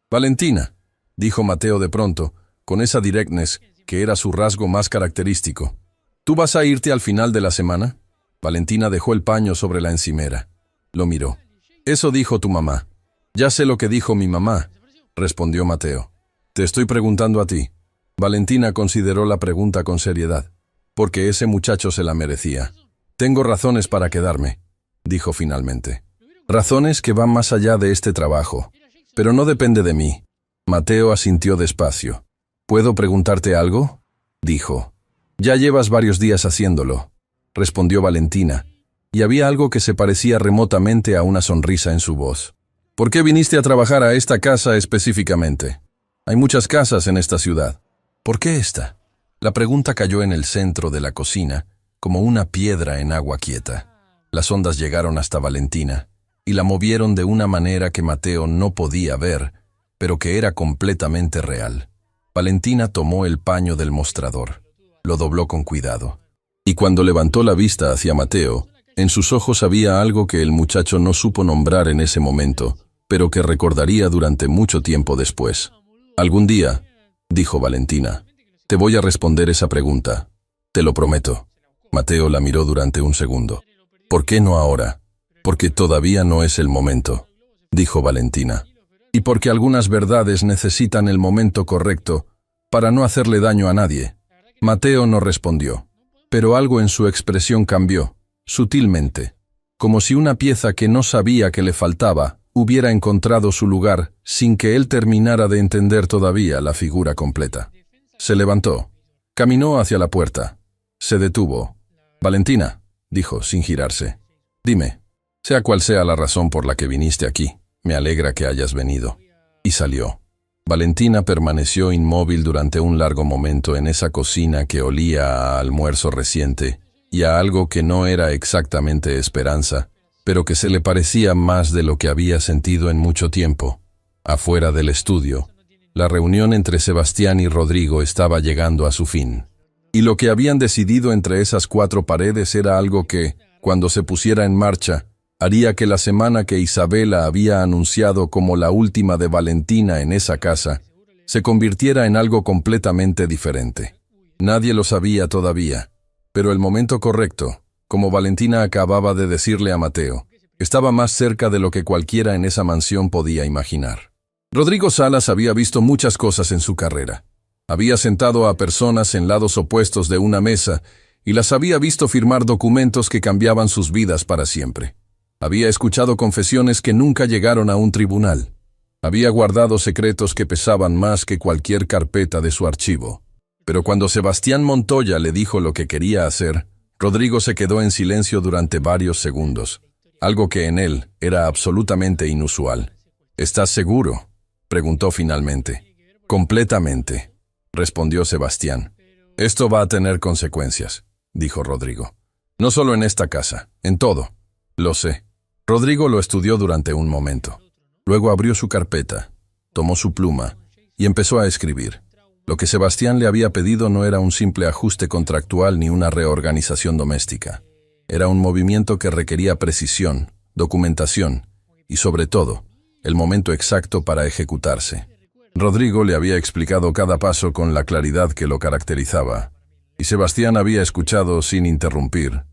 «Valentina», dijo Mateo de pronto, con esa directness que era su rasgo más característico. ¿Tú vas a irte al final de la semana? Valentina dejó el paño sobre la encimera. Lo miró. Eso dijo tu mamá. Ya sé lo que dijo mi mamá, respondió Mateo. Te estoy preguntando a ti. Valentina consideró la pregunta con seriedad, porque ese muchacho se la merecía. Tengo razones para quedarme, dijo finalmente. Razones que van más allá de este trabajo, pero no depende de mí. Mateo asintió despacio. ¿Puedo preguntarte algo? Dijo. Ya llevas varios días haciéndolo, respondió Valentina, y había algo que se parecía remotamente a una sonrisa en su voz. ¿Por qué viniste a trabajar a esta casa específicamente? Hay muchas casas en esta ciudad. ¿Por qué esta? La pregunta cayó en el centro de la cocina, como una piedra en agua quieta. Las ondas llegaron hasta Valentina, y la movieron de una manera que Mateo no podía ver, pero que era completamente real. Valentina tomó el paño del mostrador, lo dobló con cuidado, y cuando levantó la vista hacia Mateo, en sus ojos había algo que el muchacho no supo nombrar en ese momento, pero que recordaría durante mucho tiempo después. Algún día, dijo Valentina, te voy a responder esa pregunta. Te lo prometo. Mateo la miró durante un segundo. ¿Por qué no ahora? Porque todavía no es el momento, dijo Valentina. Y porque algunas verdades necesitan el momento correcto para no hacerle daño a nadie. Mateo no respondió, pero algo en su expresión cambió, sutilmente, como si una pieza que no sabía que le faltaba hubiera encontrado su lugar sin que él terminara de entender todavía la figura completa. Se levantó, caminó hacia la puerta, se detuvo. Valentina, dijo sin girarse, dime, sea cual sea la razón por la que viniste aquí, me alegra que hayas venido. Y salió. Valentina permaneció inmóvil durante un largo momento en esa cocina que olía a almuerzo reciente y a algo que no era exactamente esperanza, pero que se le parecía más de lo que había sentido en mucho tiempo. Afuera del estudio, la reunión entre Sebastián y Rodrigo estaba llegando a su fin. Y lo que habían decidido entre esas cuatro paredes era algo que, cuando se pusiera en marcha, haría que la semana que Isabela había anunciado como la última de Valentina en esa casa, se convirtiera en algo completamente diferente. Nadie lo sabía todavía, pero el momento correcto, como Valentina acababa de decirle a Mateo, estaba más cerca de lo que cualquiera en esa mansión podía imaginar. Rodrigo Salas había visto muchas cosas en su carrera. Había sentado a personas en lados opuestos de una mesa y las había visto firmar documentos que cambiaban sus vidas para siempre. Había escuchado confesiones que nunca llegaron a un tribunal. Había guardado secretos que pesaban más que cualquier carpeta de su archivo. Pero cuando Sebastián Montoya le dijo lo que quería hacer, Rodrigo se quedó en silencio durante varios segundos, algo que en él era absolutamente inusual. ¿Estás seguro?, preguntó finalmente. Completamente, respondió Sebastián. Esto va a tener consecuencias, dijo Rodrigo. No solo en esta casa, en todo. Lo sé. Rodrigo lo estudió durante un momento. Luego abrió su carpeta, tomó su pluma y empezó a escribir. Lo que Sebastián le había pedido no era un simple ajuste contractual ni una reorganización doméstica. Era un movimiento que requería precisión, documentación y, sobre todo, el momento exacto para ejecutarse. Rodrigo le había explicado cada paso con la claridad que lo caracterizaba, y Sebastián había escuchado sin interrumpir,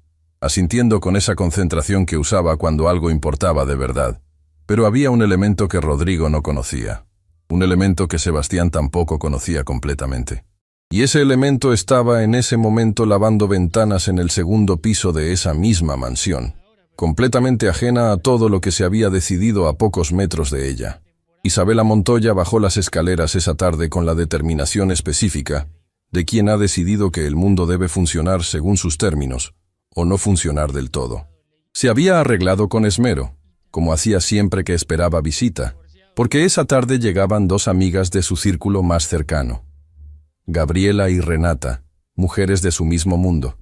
asintiendo con esa concentración que usaba cuando algo importaba de verdad. Pero había un elemento que Rodrigo no conocía. Un elemento que Sebastián tampoco conocía completamente. Y ese elemento estaba en ese momento lavando ventanas en el segundo piso de esa misma mansión, completamente ajena a todo lo que se había decidido a pocos metros de ella. Isabela Montoya bajó las escaleras esa tarde con la determinación específica de quien ha decidido que el mundo debe funcionar según sus términos, o no funcionar del todo. Se había arreglado con esmero, como hacía siempre que esperaba visita, porque esa tarde llegaban dos amigas de su círculo más cercano, Gabriela y Renata, mujeres de su mismo mundo,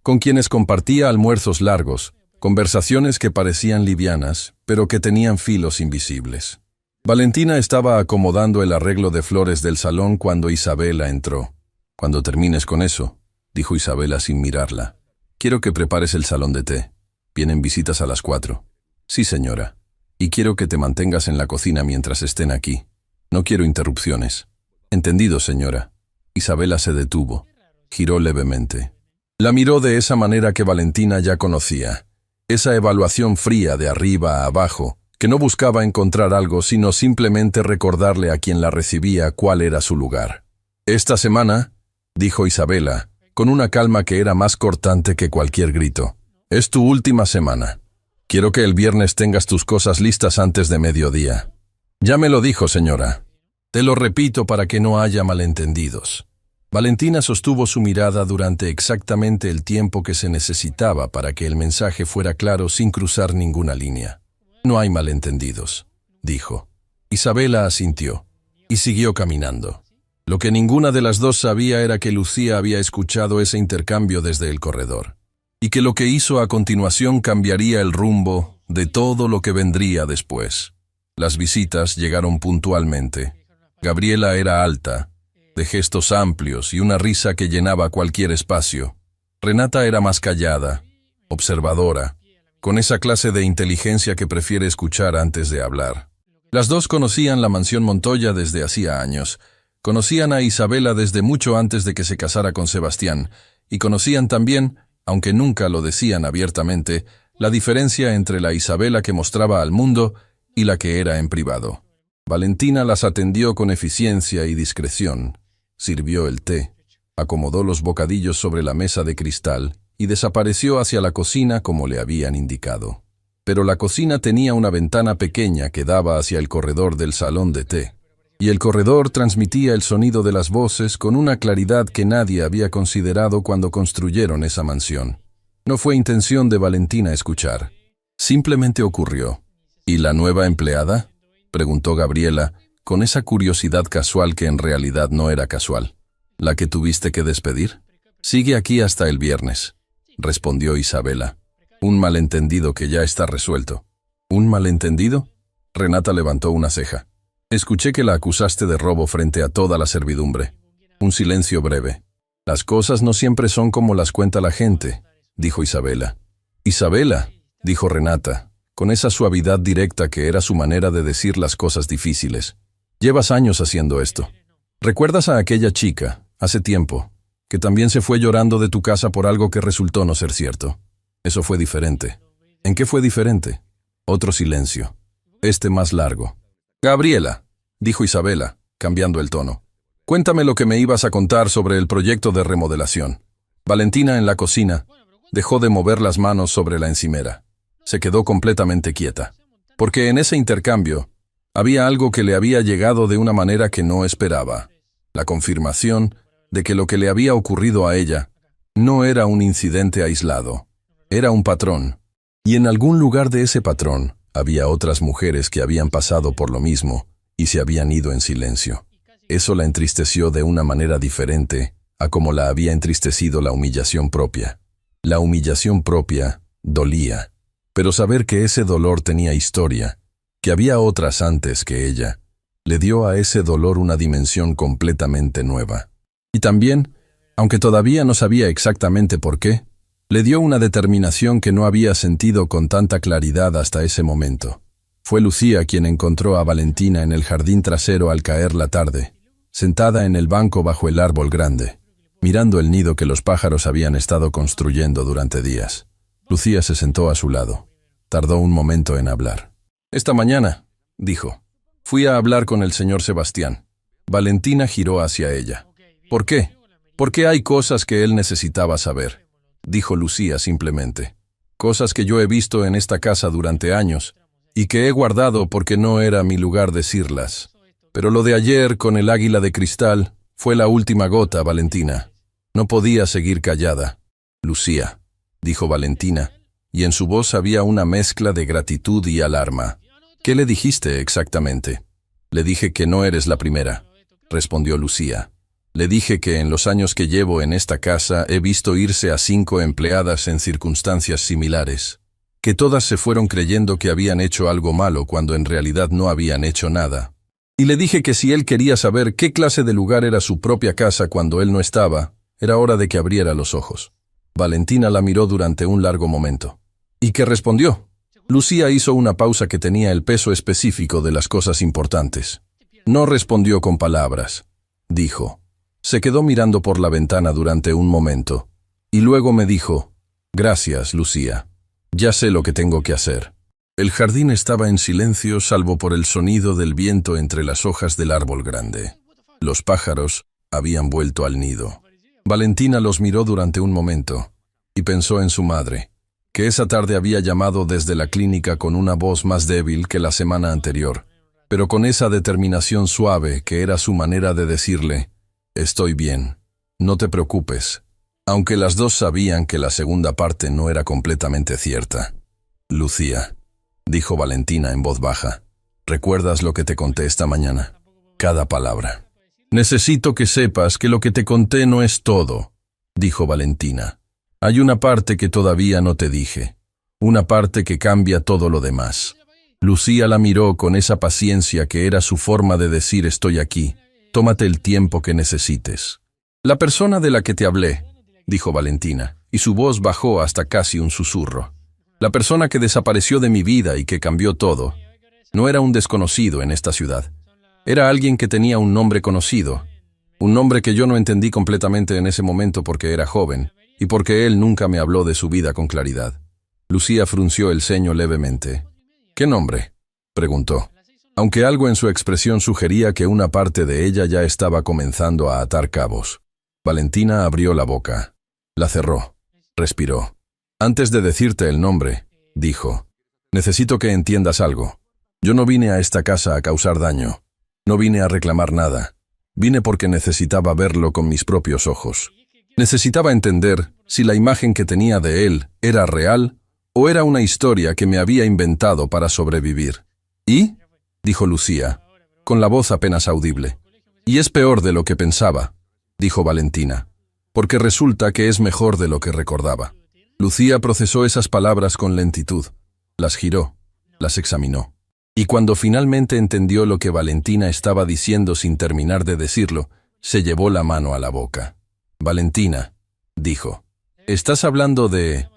con quienes compartía almuerzos largos, conversaciones que parecían livianas, pero que tenían filos invisibles. Valentina estaba acomodando el arreglo de flores del salón cuando Isabela entró. «Cuando termines con eso», dijo Isabela sin mirarla, «quiero que prepares el salón de té. Vienen visitas a las 4. «Sí, señora. Y quiero que te mantengas en la cocina mientras estén aquí. No quiero interrupciones». «Entendido, señora», Isabela se detuvo. Giró levemente. La miró de esa manera que Valentina ya conocía. Esa evaluación fría de arriba a abajo, que no buscaba encontrar algo, sino simplemente recordarle a quien la recibía cuál era su lugar. «Esta semana», dijo Isabela, con una calma que era más cortante que cualquier grito, «es tu última semana. Quiero que el viernes tengas tus cosas listas antes de mediodía». «Ya me lo dijo, señora. Te lo repito para que no haya malentendidos». Valentina sostuvo su mirada durante exactamente el tiempo que se necesitaba para que el mensaje fuera claro sin cruzar ninguna línea. «No hay malentendidos», dijo. Isabela asintió y siguió caminando. Lo que ninguna de las dos sabía era que Lucía había escuchado ese intercambio desde el corredor, y que lo que hizo a continuación cambiaría el rumbo de todo lo que vendría después. Las visitas llegaron puntualmente. Gabriela era alta, de gestos amplios y una risa que llenaba cualquier espacio. Renata era más callada, observadora, con esa clase de inteligencia que prefiere escuchar antes de hablar. Las dos conocían la mansión Montoya desde hacía años, conocían a Isabela desde mucho antes de que se casara con Sebastián, y conocían también, aunque nunca lo decían abiertamente, la diferencia entre la Isabela que mostraba al mundo y la que era en privado. Valentina las atendió con eficiencia y discreción. Sirvió el té, acomodó los bocadillos sobre la mesa de cristal y desapareció hacia la cocina como le habían indicado. Pero la cocina tenía una ventana pequeña que daba hacia el corredor del salón de té, y el corredor transmitía el sonido de las voces con una claridad que nadie había considerado cuando construyeron esa mansión. No fue intención de Valentina escuchar. Simplemente ocurrió. «¿Y la nueva empleada?», preguntó Gabriela, con esa curiosidad casual que en realidad no era casual. «¿La que tuviste que despedir?». «Sigue aquí hasta el viernes», respondió Isabela. «Un malentendido que ya está resuelto». «¿Un malentendido?». Renata levantó una ceja. «Escuché que la acusaste de robo frente a toda la servidumbre». Un silencio breve. «Las cosas no siempre son como las cuenta la gente», dijo Isabela. «Isabela», dijo Renata, con esa suavidad directa que era su manera de decir las cosas difíciles. «Llevas años haciendo esto. ¿Recuerdas a aquella chica, hace tiempo, que también se fue llorando de tu casa por algo que resultó no ser cierto? Eso fue diferente». «¿En qué fue diferente?». Otro silencio. Este más largo. «Gabriela», dijo Isabela, cambiando el tono, «cuéntame lo que me ibas a contar sobre el proyecto de remodelación». Valentina, en la cocina, dejó de mover las manos sobre la encimera. Se quedó completamente quieta, porque en ese intercambio había algo que le había llegado de una manera que no esperaba. La confirmación de que lo que le había ocurrido a ella no era un incidente aislado, era un patrón. Y en algún lugar de ese patrón había otras mujeres que habían pasado por lo mismo y se habían ido en silencio. Eso la entristeció de una manera diferente a como la había entristecido la humillación propia. La humillación propia dolía, pero saber que ese dolor tenía historia, que había otras antes que ella, le dio a ese dolor una dimensión completamente nueva. Y también, aunque todavía no sabía exactamente por qué, le dio una determinación que no había sentido con tanta claridad hasta ese momento. Fue Lucía quien encontró a Valentina en el jardín trasero al caer la tarde, sentada en el banco bajo el árbol grande, mirando el nido que los pájaros habían estado construyendo durante días. Lucía se sentó a su lado. Tardó un momento en hablar. «Esta mañana», dijo, «fui a hablar con el señor Sebastián». Valentina giró hacia ella. «¿Por qué? ¿Por qué hay cosas que él necesitaba saber?», dijo Lucía simplemente. «Cosas que yo he visto en esta casa durante años y que he guardado porque no era mi lugar decirlas. Pero lo de ayer con el águila de cristal fue la última gota, Valentina. No podía seguir callada». «Lucía», dijo Valentina, y en su voz había una mezcla de gratitud y alarma. «¿Qué le dijiste exactamente?». «Le dije que no eres la primera», respondió Lucía. «Le dije que en los años que llevo en esta casa he visto irse a 5 empleadas en circunstancias similares, que todas se fueron creyendo que habían hecho algo malo cuando en realidad no habían hecho nada. Y le dije que si él quería saber qué clase de lugar era su propia casa cuando él no estaba, era hora de que abriera los ojos». Valentina la miró durante un largo momento. ¿Y qué respondió? Lucía hizo una pausa que tenía el peso específico de las cosas importantes. No respondió con palabras. Dijo, Se quedó mirando por la ventana durante un momento, y luego me dijo, «Gracias, Lucía. Ya sé lo que tengo que hacer». El jardín estaba en silencio salvo por el sonido del viento entre las hojas del árbol grande. Los pájaros habían vuelto al nido. Valentina los miró durante un momento, y pensó en su madre, que esa tarde había llamado desde la clínica con una voz más débil que la semana anterior, pero con esa determinación suave que era su manera de decirle, «Estoy bien, no te preocupes», aunque las dos sabían que la segunda parte no era completamente cierta. «Lucía», dijo Valentina en voz baja, «¿recuerdas lo que te conté esta mañana? Cada palabra». «Necesito que sepas que lo que te conté no es todo», dijo Valentina. «Hay una parte que todavía no te dije, una parte que cambia todo lo demás». Lucía la miró con esa paciencia que era su forma de decir «estoy aquí, tómate el tiempo que necesites». «La persona de la que te hablé», dijo Valentina, y su voz bajó hasta casi un susurro. «La persona que desapareció de mi vida y que cambió todo, no era un desconocido en esta ciudad. Era alguien que tenía un nombre conocido, un nombre que yo no entendí completamente en ese momento porque era joven, y porque él nunca me habló de su vida con claridad». Lucía frunció el ceño levemente. «¿Qué nombre?», preguntó, aunque algo en su expresión sugería que una parte de ella ya estaba comenzando a atar cabos. Valentina abrió la boca. La cerró. Respiró. «Antes de decirte el nombre», dijo, «necesito que entiendas algo. Yo no vine a esta casa a causar daño. No vine a reclamar nada. Vine porque necesitaba verlo con mis propios ojos. Necesitaba entender si la imagen que tenía de él era real o era una historia que me había inventado para sobrevivir». «¿Y?», dijo Lucía, con la voz apenas audible. «Y es peor de lo que pensaba», dijo Valentina, «porque resulta que es mejor de lo que recordaba». Lucía procesó esas palabras con lentitud, las giró, las examinó. Y cuando finalmente entendió lo que Valentina estaba diciendo sin terminar de decirlo, se llevó la mano a la boca. «Valentina», dijo, «¿estás hablando de...?»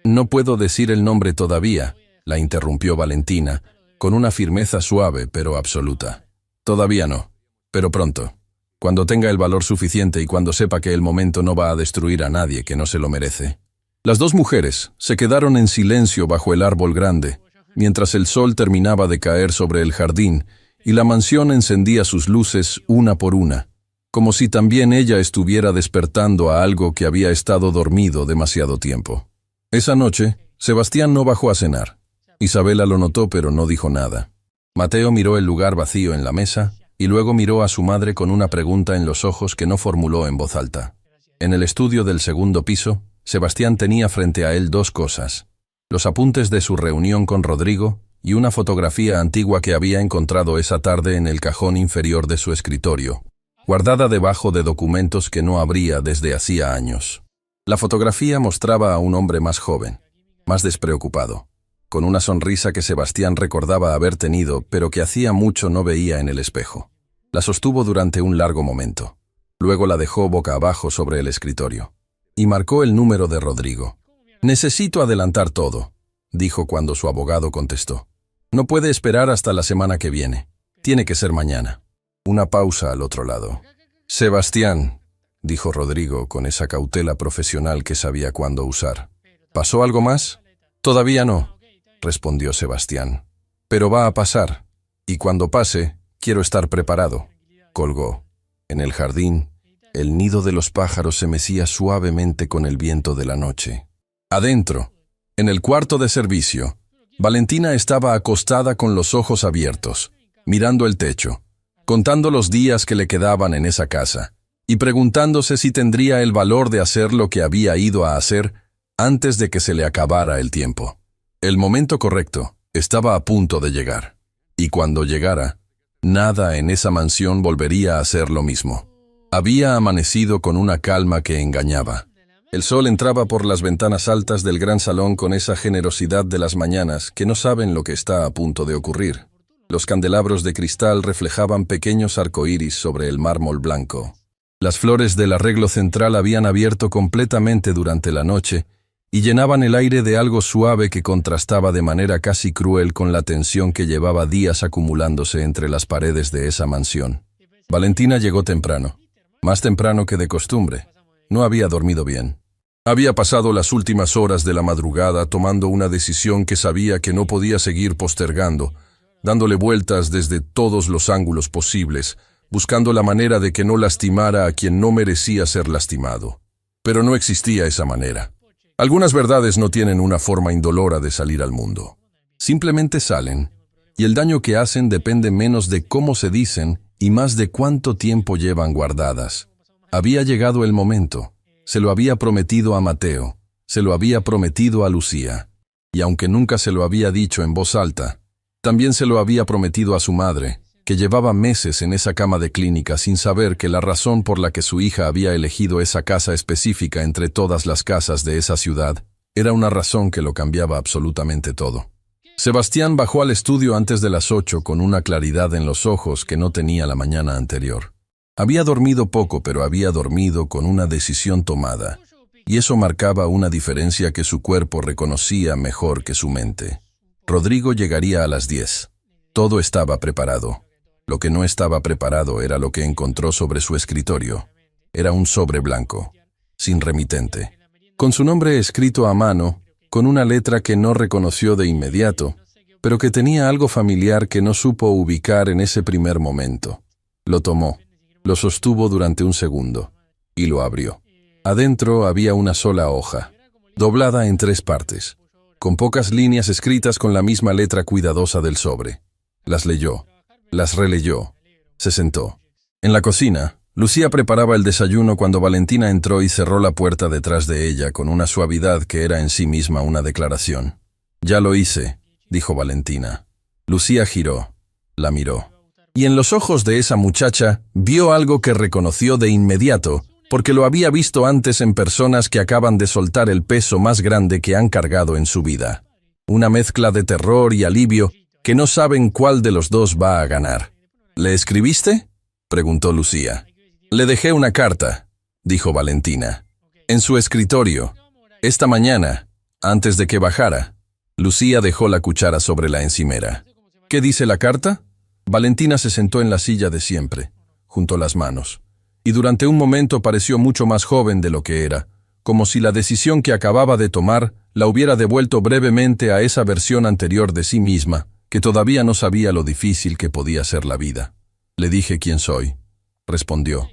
«No puedo decir el nombre todavía», la interrumpió Valentina, con una firmeza suave pero absoluta. «Todavía no, pero pronto. Cuando tenga el valor suficiente y cuando sepa que el momento no va a destruir a nadie que no se lo merece». Las dos mujeres se quedaron en silencio bajo el árbol grande, mientras el sol terminaba de caer sobre el jardín y la mansión encendía sus luces una por una, como si también ella estuviera despertando a algo que había estado dormido demasiado tiempo. Esa noche, Sebastián no bajó a cenar. Isabela lo notó pero no dijo nada. Mateo miró el lugar vacío en la mesa y luego miró a su madre con una pregunta en los ojos que no formuló en voz alta. En el estudio del segundo piso, Sebastián tenía frente a él dos cosas: los apuntes de su reunión con Rodrigo y una fotografía antigua que había encontrado esa tarde en el cajón inferior de su escritorio, guardada debajo de documentos que no abría desde hacía años. La fotografía mostraba a un hombre más joven, más despreocupado, con una sonrisa que Sebastián recordaba haber tenido, pero que hacía mucho no veía en el espejo. La sostuvo durante un largo momento. Luego la dejó boca abajo sobre el escritorio. Y marcó el número de Rodrigo. «Necesito adelantar todo», dijo cuando su abogado contestó. «No puede esperar hasta la semana que viene. Tiene que ser mañana». Una pausa al otro lado. «Sebastián», dijo Rodrigo con esa cautela profesional que sabía cuándo usar. «¿Pasó algo más?». «Todavía no», respondió Sebastián. «Pero va a pasar, y cuando pase, quiero estar preparado». Colgó. En el jardín, el nido de los pájaros se mecía suavemente con el viento de la noche. Adentro, en el cuarto de servicio, Valentina estaba acostada con los ojos abiertos, mirando el techo, contando los días que le quedaban en esa casa, y preguntándose si tendría el valor de hacer lo que había ido a hacer antes de que se le acabara el tiempo. El momento correcto estaba a punto de llegar, y cuando llegara, nada en esa mansión volvería a ser lo mismo. Había amanecido con una calma que engañaba. El sol entraba por las ventanas altas del gran salón con esa generosidad de las mañanas que no saben lo que está a punto de ocurrir. Los candelabros de cristal reflejaban pequeños arcoíris sobre el mármol blanco. Las flores del arreglo central habían abierto completamente durante la noche y llenaban el aire de algo suave que contrastaba de manera casi cruel con la tensión que llevaba días acumulándose entre las paredes de esa mansión. Valentina llegó temprano. más temprano que de costumbre. No había dormido bien. Había pasado las últimas horas de la madrugada tomando una decisión que sabía que no podía seguir postergando, dándole vueltas desde todos los ángulos posibles, buscando la manera de que no lastimara a quien no merecía ser lastimado. Pero no existía esa manera. Algunas verdades no tienen una forma indolora de salir al mundo. Simplemente salen, y el daño que hacen depende menos de cómo se dicen y más de cuánto tiempo llevan guardadas. Había llegado el momento. Se lo había prometido a Mateo, se lo había prometido a Lucía, y aunque nunca se lo había dicho en voz alta, también se lo había prometido a su madre, que llevaba meses en esa cama de clínica sin saber que la razón por la que su hija había elegido esa casa específica entre todas las casas de esa ciudad era una razón que lo cambiaba absolutamente todo. Sebastián bajó al estudio antes de las 8 con una claridad en los ojos que no tenía la mañana anterior. Había dormido poco, pero había dormido con una decisión tomada, y eso marcaba una diferencia que su cuerpo reconocía mejor que su mente. Rodrigo llegaría a las 10. Todo estaba preparado. Lo que no estaba preparado era lo que encontró sobre su escritorio. Era un sobre blanco, sin remitente, con su nombre escrito a mano, con una letra que no reconoció de inmediato, pero que tenía algo familiar que no supo ubicar en ese primer momento. Lo tomó. Lo sostuvo durante un segundo, y lo abrió. Adentro había una sola hoja, doblada en 3 partes, con pocas líneas escritas con la misma letra cuidadosa del sobre. Las leyó, las releyó, se sentó. En la cocina, Lucía preparaba el desayuno cuando Valentina entró y cerró la puerta detrás de ella con una suavidad que era en sí misma una declaración. «Ya lo hice», dijo Valentina. Lucía giró, la miró. Y en los ojos de esa muchacha vio algo que reconoció de inmediato, porque lo había visto antes en personas que acaban de soltar el peso más grande que han cargado en su vida. Una mezcla de terror y alivio que no saben cuál de los dos va a ganar. «¿Le escribiste?», preguntó Lucía. «Le dejé una carta», dijo Valentina. «En su escritorio. Esta mañana, antes de que bajara». Lucía dejó la cuchara sobre la encimera. «¿Qué dice la carta?». Valentina se sentó en la silla de siempre, juntó las manos, y durante un momento pareció mucho más joven de lo que era, como si la decisión que acababa de tomar la hubiera devuelto brevemente a esa versión anterior de sí misma, que todavía no sabía lo difícil que podía ser la vida. «Le dije quién soy», respondió.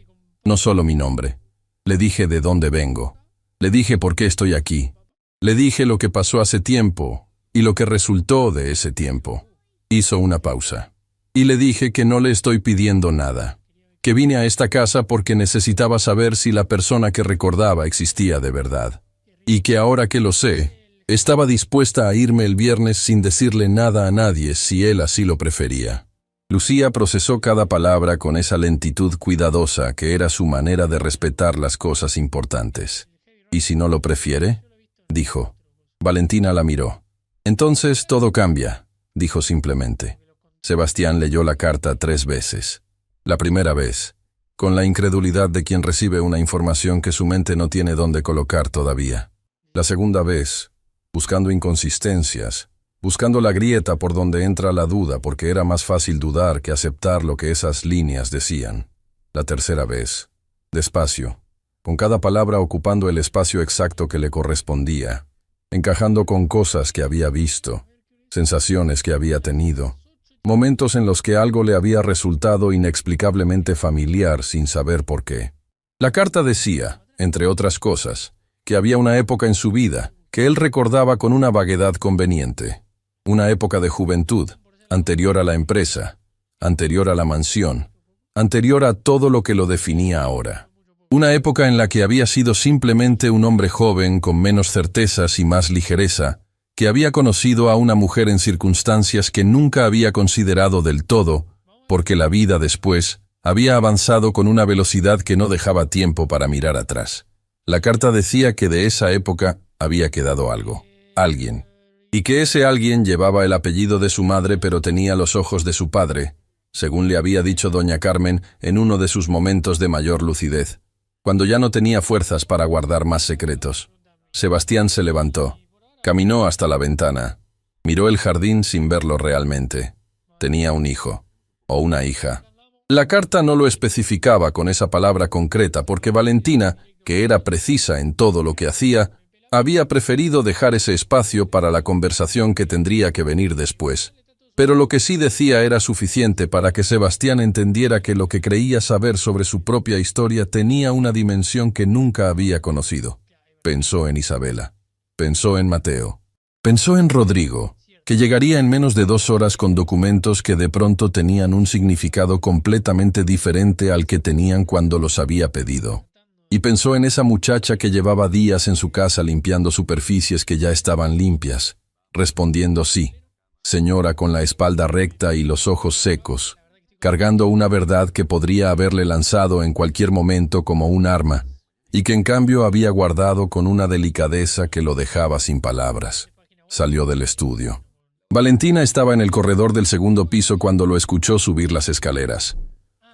«No solo mi nombre. Le dije de dónde vengo. Le dije por qué estoy aquí. Le dije lo que pasó hace tiempo y lo que resultó de ese tiempo». Hizo una pausa. «Y le dije que no le estoy pidiendo nada, que vine a esta casa porque necesitaba saber si la persona que recordaba existía de verdad, y que ahora que lo sé, estaba dispuesta a irme el viernes sin decirle nada a nadie si él así lo prefería». Lucía procesó cada palabra con esa lentitud cuidadosa que era su manera de respetar las cosas importantes. «¿Y si no lo prefiere?», dijo. Valentina la miró. «Entonces todo cambia», dijo simplemente. Sebastián leyó la carta 3 veces. La primera vez, con la incredulidad de quien recibe una información que su mente no tiene dónde colocar todavía. La segunda vez, buscando inconsistencias, buscando la grieta por donde entra la duda porque era más fácil dudar que aceptar lo que esas líneas decían. La tercera vez, despacio, con cada palabra ocupando el espacio exacto que le correspondía, encajando con cosas que había visto, sensaciones que había tenido, momentos en los que algo le había resultado inexplicablemente familiar sin saber por qué. La carta decía, entre otras cosas, que había una época en su vida que él recordaba con una vaguedad conveniente. Una época de juventud, anterior a la empresa, anterior a la mansión, anterior a todo lo que lo definía ahora. Una época en la que había sido simplemente un hombre joven con menos certezas y más ligereza, que había conocido a una mujer en circunstancias que nunca había considerado del todo, porque la vida después había avanzado con una velocidad que no dejaba tiempo para mirar atrás. La carta decía que de esa época había quedado algo, alguien, y que ese alguien llevaba el apellido de su madre pero tenía los ojos de su padre, según le había dicho doña Carmen en uno de sus momentos de mayor lucidez, cuando ya no tenía fuerzas para guardar más secretos. Sebastián se levantó. Caminó hasta la ventana. Miró el jardín sin verlo realmente. Tenía un hijo, o una hija. La carta no lo especificaba con esa palabra concreta porque Valentina, que era precisa en todo lo que hacía, había preferido dejar ese espacio para la conversación que tendría que venir después. Pero lo que sí decía era suficiente para que Sebastián entendiera que lo que creía saber sobre su propia historia tenía una dimensión que nunca había conocido. Pensó en Isabela. Pensó en Mateo. Pensó en Rodrigo, que llegaría en menos de 2 horas con documentos que de pronto tenían un significado completamente diferente al que tenían cuando los había pedido. Y pensó en esa muchacha que llevaba días en su casa limpiando superficies que ya estaban limpias, respondiendo sí, señora, con la espalda recta y los ojos secos, cargando una verdad que podría haberle lanzado en cualquier momento como un arma, y que en cambio había guardado con una delicadeza que lo dejaba sin palabras. Salió del estudio. Valentina estaba en el corredor del 2.º piso cuando lo escuchó subir las escaleras.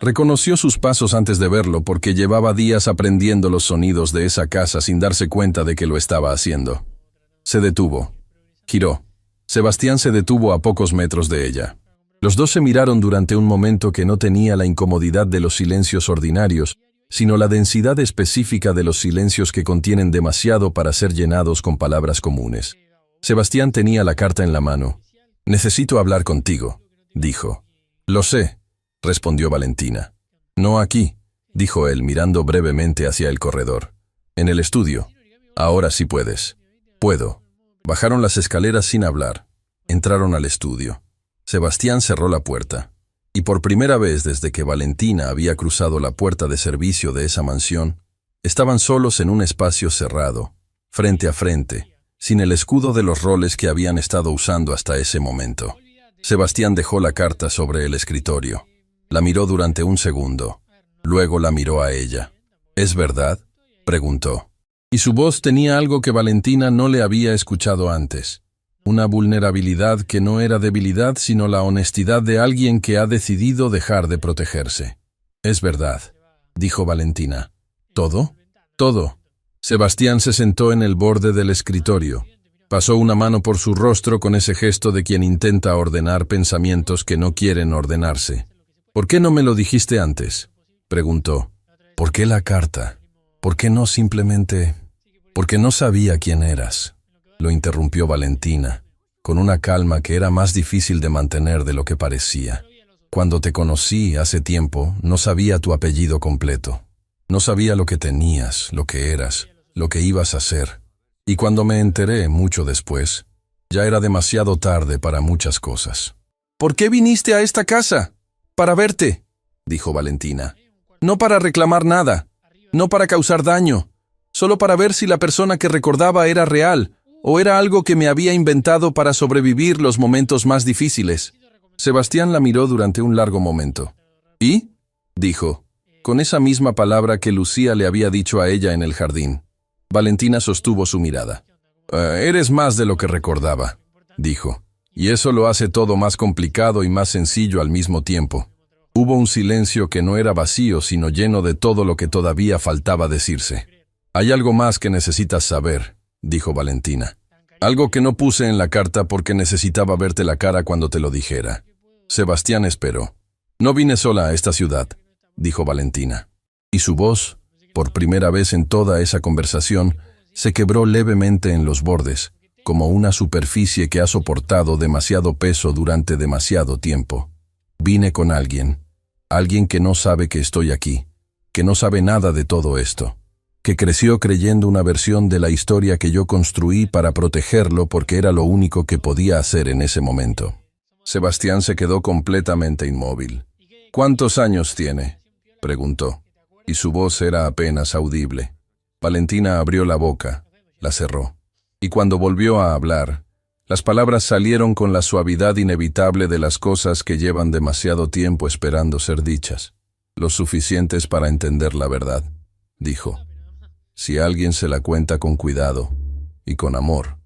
Reconoció sus pasos antes de verlo porque llevaba días aprendiendo los sonidos de esa casa sin darse cuenta de que lo estaba haciendo. Se detuvo. Giró. Sebastián se detuvo a pocos metros de ella. Los dos se miraron durante un momento que no tenía la incomodidad de los silencios ordinarios, sino la densidad específica de los silencios que contienen demasiado para ser llenados con palabras comunes. Sebastián tenía la carta en la mano. «Necesito hablar contigo», dijo. «Lo sé», respondió Valentina. «No aquí», dijo él mirando brevemente hacia el corredor. «En el estudio. Ahora sí puedes». «Puedo». Bajaron las escaleras sin hablar. Entraron al estudio. Sebastián cerró la puerta. Y por primera vez desde que Valentina había cruzado la puerta de servicio de esa mansión, estaban solos en un espacio cerrado, frente a frente, sin el escudo de los roles que habían estado usando hasta ese momento. Sebastián dejó la carta sobre el escritorio. La miró durante un segundo. Luego la miró a ella. «¿Es verdad?», preguntó. Y su voz tenía algo que Valentina no le había escuchado antes. Una vulnerabilidad que no era debilidad, sino la honestidad de alguien que ha decidido dejar de protegerse. «Es verdad», dijo Valentina. «¿Todo?» «Todo». Sebastián se sentó en el borde del escritorio. Pasó una mano por su rostro con ese gesto de quien intenta ordenar pensamientos que no quieren ordenarse. «¿Por qué no me lo dijiste antes?», preguntó. «¿Por qué la carta? ¿Por qué no simplemente...?» «Porque no sabía quién eras», lo interrumpió Valentina, con una calma que era más difícil de mantener de lo que parecía. «Cuando te conocí hace tiempo, no sabía tu apellido completo. No sabía lo que tenías, lo que eras, lo que ibas a hacer. Y cuando me enteré, mucho después, ya era demasiado tarde para muchas cosas». «¿Por qué viniste a esta casa?» «Para verte», dijo Valentina. «No para reclamar nada, no para causar daño, solo para ver si la persona que recordaba era real o era algo que me había inventado para sobrevivir los momentos más difíciles». Sebastián la miró durante un largo momento. «¿Y?», dijo, con esa misma palabra que Lucía le había dicho a ella en el jardín. Valentina sostuvo su mirada. «Eres más de lo que recordaba», dijo, «y eso lo hace todo más complicado y más sencillo al mismo tiempo». Hubo un silencio que no era vacío, sino lleno de todo lo que todavía faltaba decirse. «Hay algo más que necesitas saber», dijo Valentina. «Algo que no puse en la carta porque necesitaba verte la cara cuando te lo dijera». Sebastián esperó. «No vine sola a esta ciudad», dijo Valentina. Y su voz, por primera vez en toda esa conversación, se quebró levemente en los bordes, como una superficie que ha soportado demasiado peso durante demasiado tiempo. «Vine con alguien que no sabe que estoy aquí, que no sabe nada de todo esto, que creció creyendo una versión de la historia que yo construí para protegerlo porque era lo único que podía hacer en ese momento». Sebastián se quedó completamente inmóvil. «¿Cuántos años tiene?», preguntó, y su voz era apenas audible. Valentina abrió la boca, la cerró, y cuando volvió a hablar, las palabras salieron con la suavidad inevitable de las cosas que llevan demasiado tiempo esperando ser dichas. «Lo suficientes para entender la verdad», dijo. «Si alguien se la cuenta con cuidado y con amor».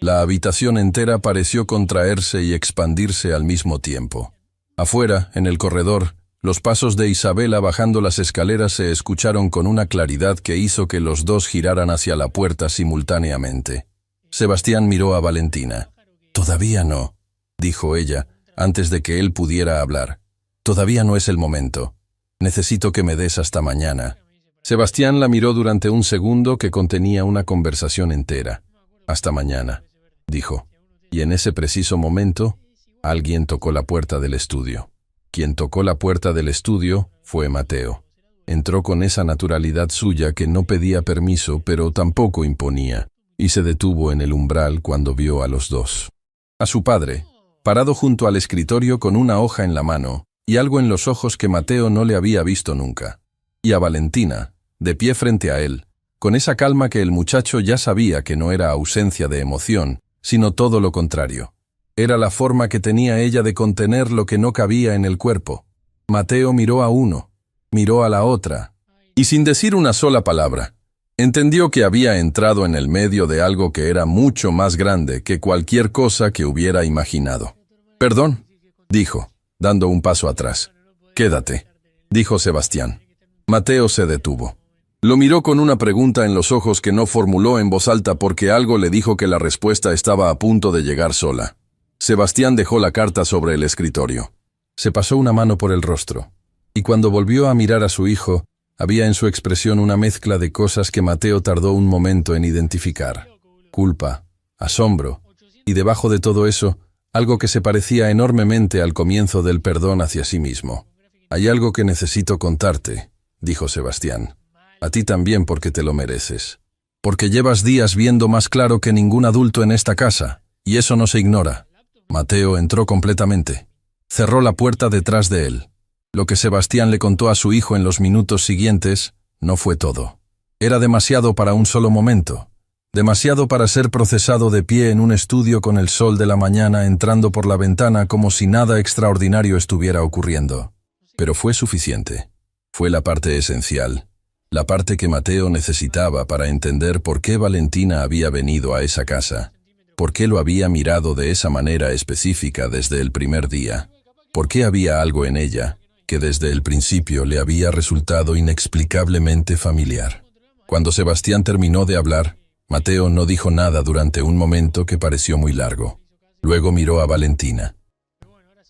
La habitación entera pareció contraerse y expandirse al mismo tiempo. Afuera, en el corredor, los pasos de Isabela bajando las escaleras se escucharon con una claridad que hizo que los dos giraran hacia la puerta simultáneamente. Sebastián miró a Valentina. «Todavía no», dijo ella, antes de que él pudiera hablar. Todavía no es el momento. Necesito que me des hasta mañana. Sebastián la miró durante un segundo que contenía una conversación entera. Hasta mañana, dijo. Y en ese preciso momento, alguien tocó la puerta del estudio. Quien tocó la puerta del estudio fue Mateo. Entró con esa naturalidad suya que no pedía permiso, pero tampoco imponía, y se detuvo en el umbral cuando vio a los dos. A su padre, parado junto al escritorio con una hoja en la mano, y algo en los ojos que Mateo no le había visto nunca. Y a Valentina, de pie frente a él, con esa calma que el muchacho ya sabía que no era ausencia de emoción, sino todo lo contrario. Era la forma que tenía ella de contener lo que no cabía en el cuerpo. Mateo miró a uno, miró a la otra, y sin decir una sola palabra, entendió que había entrado en el medio de algo que era mucho más grande que cualquier cosa que hubiera imaginado. «Perdón», dijo, dando un paso atrás. «Quédate», dijo Sebastián. Mateo se detuvo. Lo miró con una pregunta en los ojos que no formuló en voz alta porque algo le dijo que la respuesta estaba a punto de llegar sola. Sebastián dejó la carta sobre el escritorio. Se pasó una mano por el rostro, y cuando volvió a mirar a su hijo, había en su expresión una mezcla de cosas que Mateo tardó un momento en identificar. Culpa, asombro, y debajo de todo eso, algo que se parecía enormemente al comienzo del perdón hacia sí mismo. «Hay algo que necesito contarte», dijo Sebastián. «A ti también porque te lo mereces. Porque llevas días viendo más claro que ningún adulto en esta casa, y eso no se ignora». Mateo entró completamente. Cerró la puerta detrás de él. Lo que Sebastián le contó a su hijo en los minutos siguientes no fue todo. Era demasiado para un solo momento. Demasiado para ser procesado de pie en un estudio con el sol de la mañana entrando por la ventana como si nada extraordinario estuviera ocurriendo. Pero fue suficiente. Fue la parte esencial, la parte que Mateo necesitaba para entender por qué Valentina había venido a esa casa, por qué lo había mirado de esa manera específica desde el primer día, por qué había algo en ella que desde el principio le había resultado inexplicablemente familiar. Cuando Sebastián terminó de hablar, Mateo no dijo nada durante un momento que pareció muy largo. Luego miró a Valentina.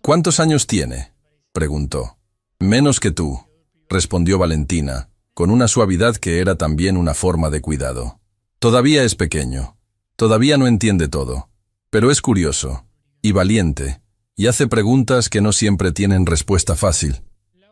«¿Cuántos años tiene?», preguntó. «Menos que tú», respondió Valentina, con una suavidad que era también una forma de cuidado. «Todavía es pequeño. Todavía no entiende todo. Pero es curioso. Y valiente. Y hace preguntas que no siempre tienen respuesta fácil».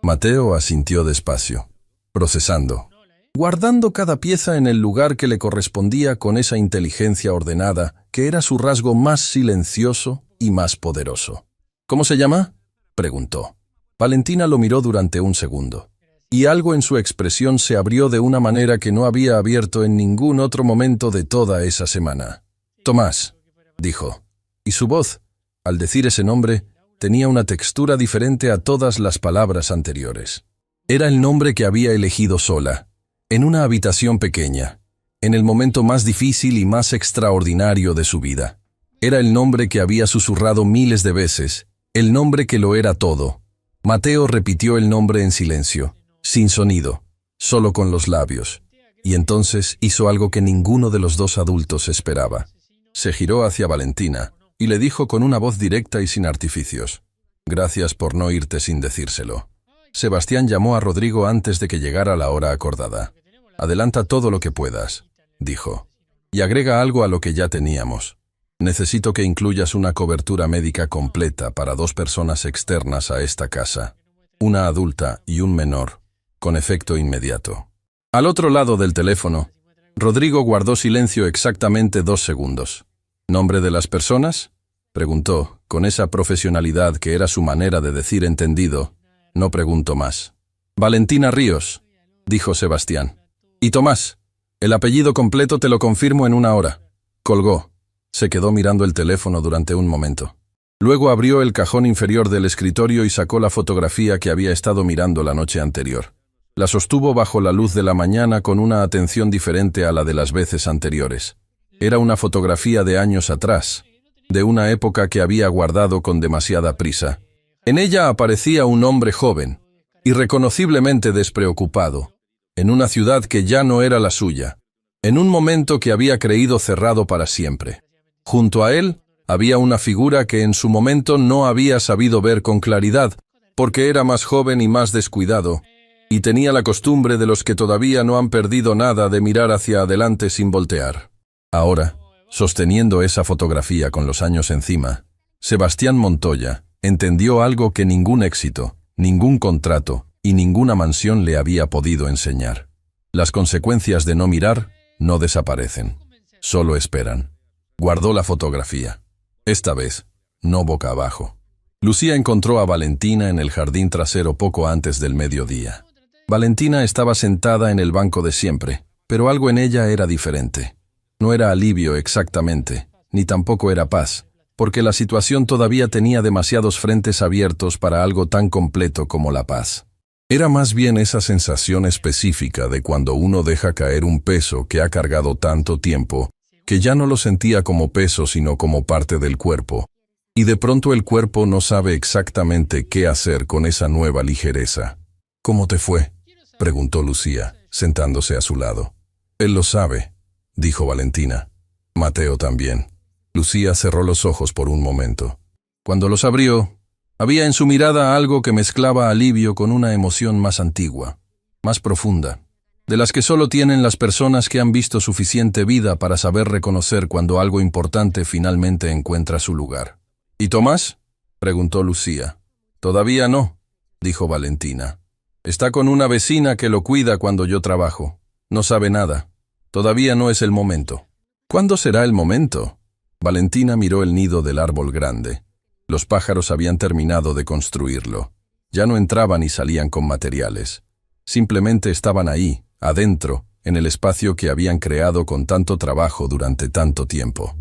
Mateo asintió despacio, procesando, guardando cada pieza en el lugar que le correspondía con esa inteligencia ordenada que era su rasgo más silencioso y más poderoso. «¿Cómo se llama?», preguntó. Valentina lo miró durante un segundo, y algo en su expresión se abrió de una manera que no había abierto en ningún otro momento de toda esa semana. «Tomás», dijo, y su voz, al decir ese nombre, tenía una textura diferente a todas las palabras anteriores. Era el nombre que había elegido sola, en una habitación pequeña, en el momento más difícil y más extraordinario de su vida. Era el nombre que había susurrado miles de veces, el nombre que lo era todo. Mateo repitió el nombre en silencio, sin sonido, solo con los labios, y entonces hizo algo que ninguno de los dos adultos esperaba. Se giró hacia Valentina y le dijo con una voz directa y sin artificios: «Gracias por no irte sin decírselo». Sebastián llamó a Rodrigo antes de que llegara la hora acordada. «Adelanta todo lo que puedas», dijo, «y agrega algo a lo que ya teníamos. Necesito que incluyas una cobertura médica completa para 2 personas externas a esta casa, una adulta y un menor, con efecto inmediato». Al otro lado del teléfono, Rodrigo guardó silencio exactamente 2 segundos. «¿Nombre de las personas?», preguntó, con esa profesionalidad que era su manera de decir entendido. No preguntó más. «Valentina Ríos», dijo Sebastián. «Y Tomás, el apellido completo te lo confirmo en 1 hora». Colgó. Se quedó mirando el teléfono durante un momento. Luego abrió el cajón inferior del escritorio y sacó la fotografía que había estado mirando la noche anterior. La sostuvo bajo la luz de la mañana con una atención diferente a la de las veces anteriores. Era una fotografía de años atrás, de una época que había guardado con demasiada prisa. En ella aparecía un hombre joven, irreconociblemente despreocupado, en una ciudad que ya no era la suya, en un momento que había creído cerrado para siempre. Junto a él había una figura que en su momento no había sabido ver con claridad, porque era más joven y más descuidado, y tenía la costumbre de los que todavía no han perdido nada de mirar hacia adelante sin voltear. Ahora, sosteniendo esa fotografía con los años encima, Sebastián Montoya entendió algo que ningún éxito, ningún contrato y ninguna mansión le había podido enseñar. Las consecuencias de no mirar no desaparecen, solo esperan. Guardó la fotografía. Esta vez, no boca abajo. Lucía encontró a Valentina en el jardín trasero poco antes del mediodía. Valentina estaba sentada en el banco de siempre, pero algo en ella era diferente. No era alivio exactamente, ni tampoco era paz, porque la situación todavía tenía demasiados frentes abiertos para algo tan completo como la paz. Era más bien esa sensación específica de cuando uno deja caer un peso que ha cargado tanto tiempo, que ya no lo sentía como peso sino como parte del cuerpo, y de pronto el cuerpo no sabe exactamente qué hacer con esa nueva ligereza. «¿Cómo te fue?», preguntó Lucía, sentándose a su lado. «Él lo sabe», dijo Valentina. «Mateo también». Lucía cerró los ojos por un momento. Cuando los abrió, había en su mirada algo que mezclaba alivio con una emoción más antigua, más profunda, de las que solo tienen las personas que han visto suficiente vida para saber reconocer cuando algo importante finalmente encuentra su lugar. «¿Y Tomás?», preguntó Lucía. «Todavía no», dijo Valentina. «Está con una vecina que lo cuida cuando yo trabajo. No sabe nada. Todavía no es el momento». «¿Cuándo será el momento?». Valentina miró el nido del árbol grande. Los pájaros habían terminado de construirlo. Ya no entraban y salían con materiales. Simplemente estaban ahí, adentro, en el espacio que habían creado con tanto trabajo durante tanto tiempo.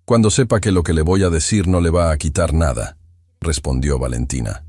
«Cuando sepa que lo que le voy a decir no le va a quitar nada», respondió Valentina,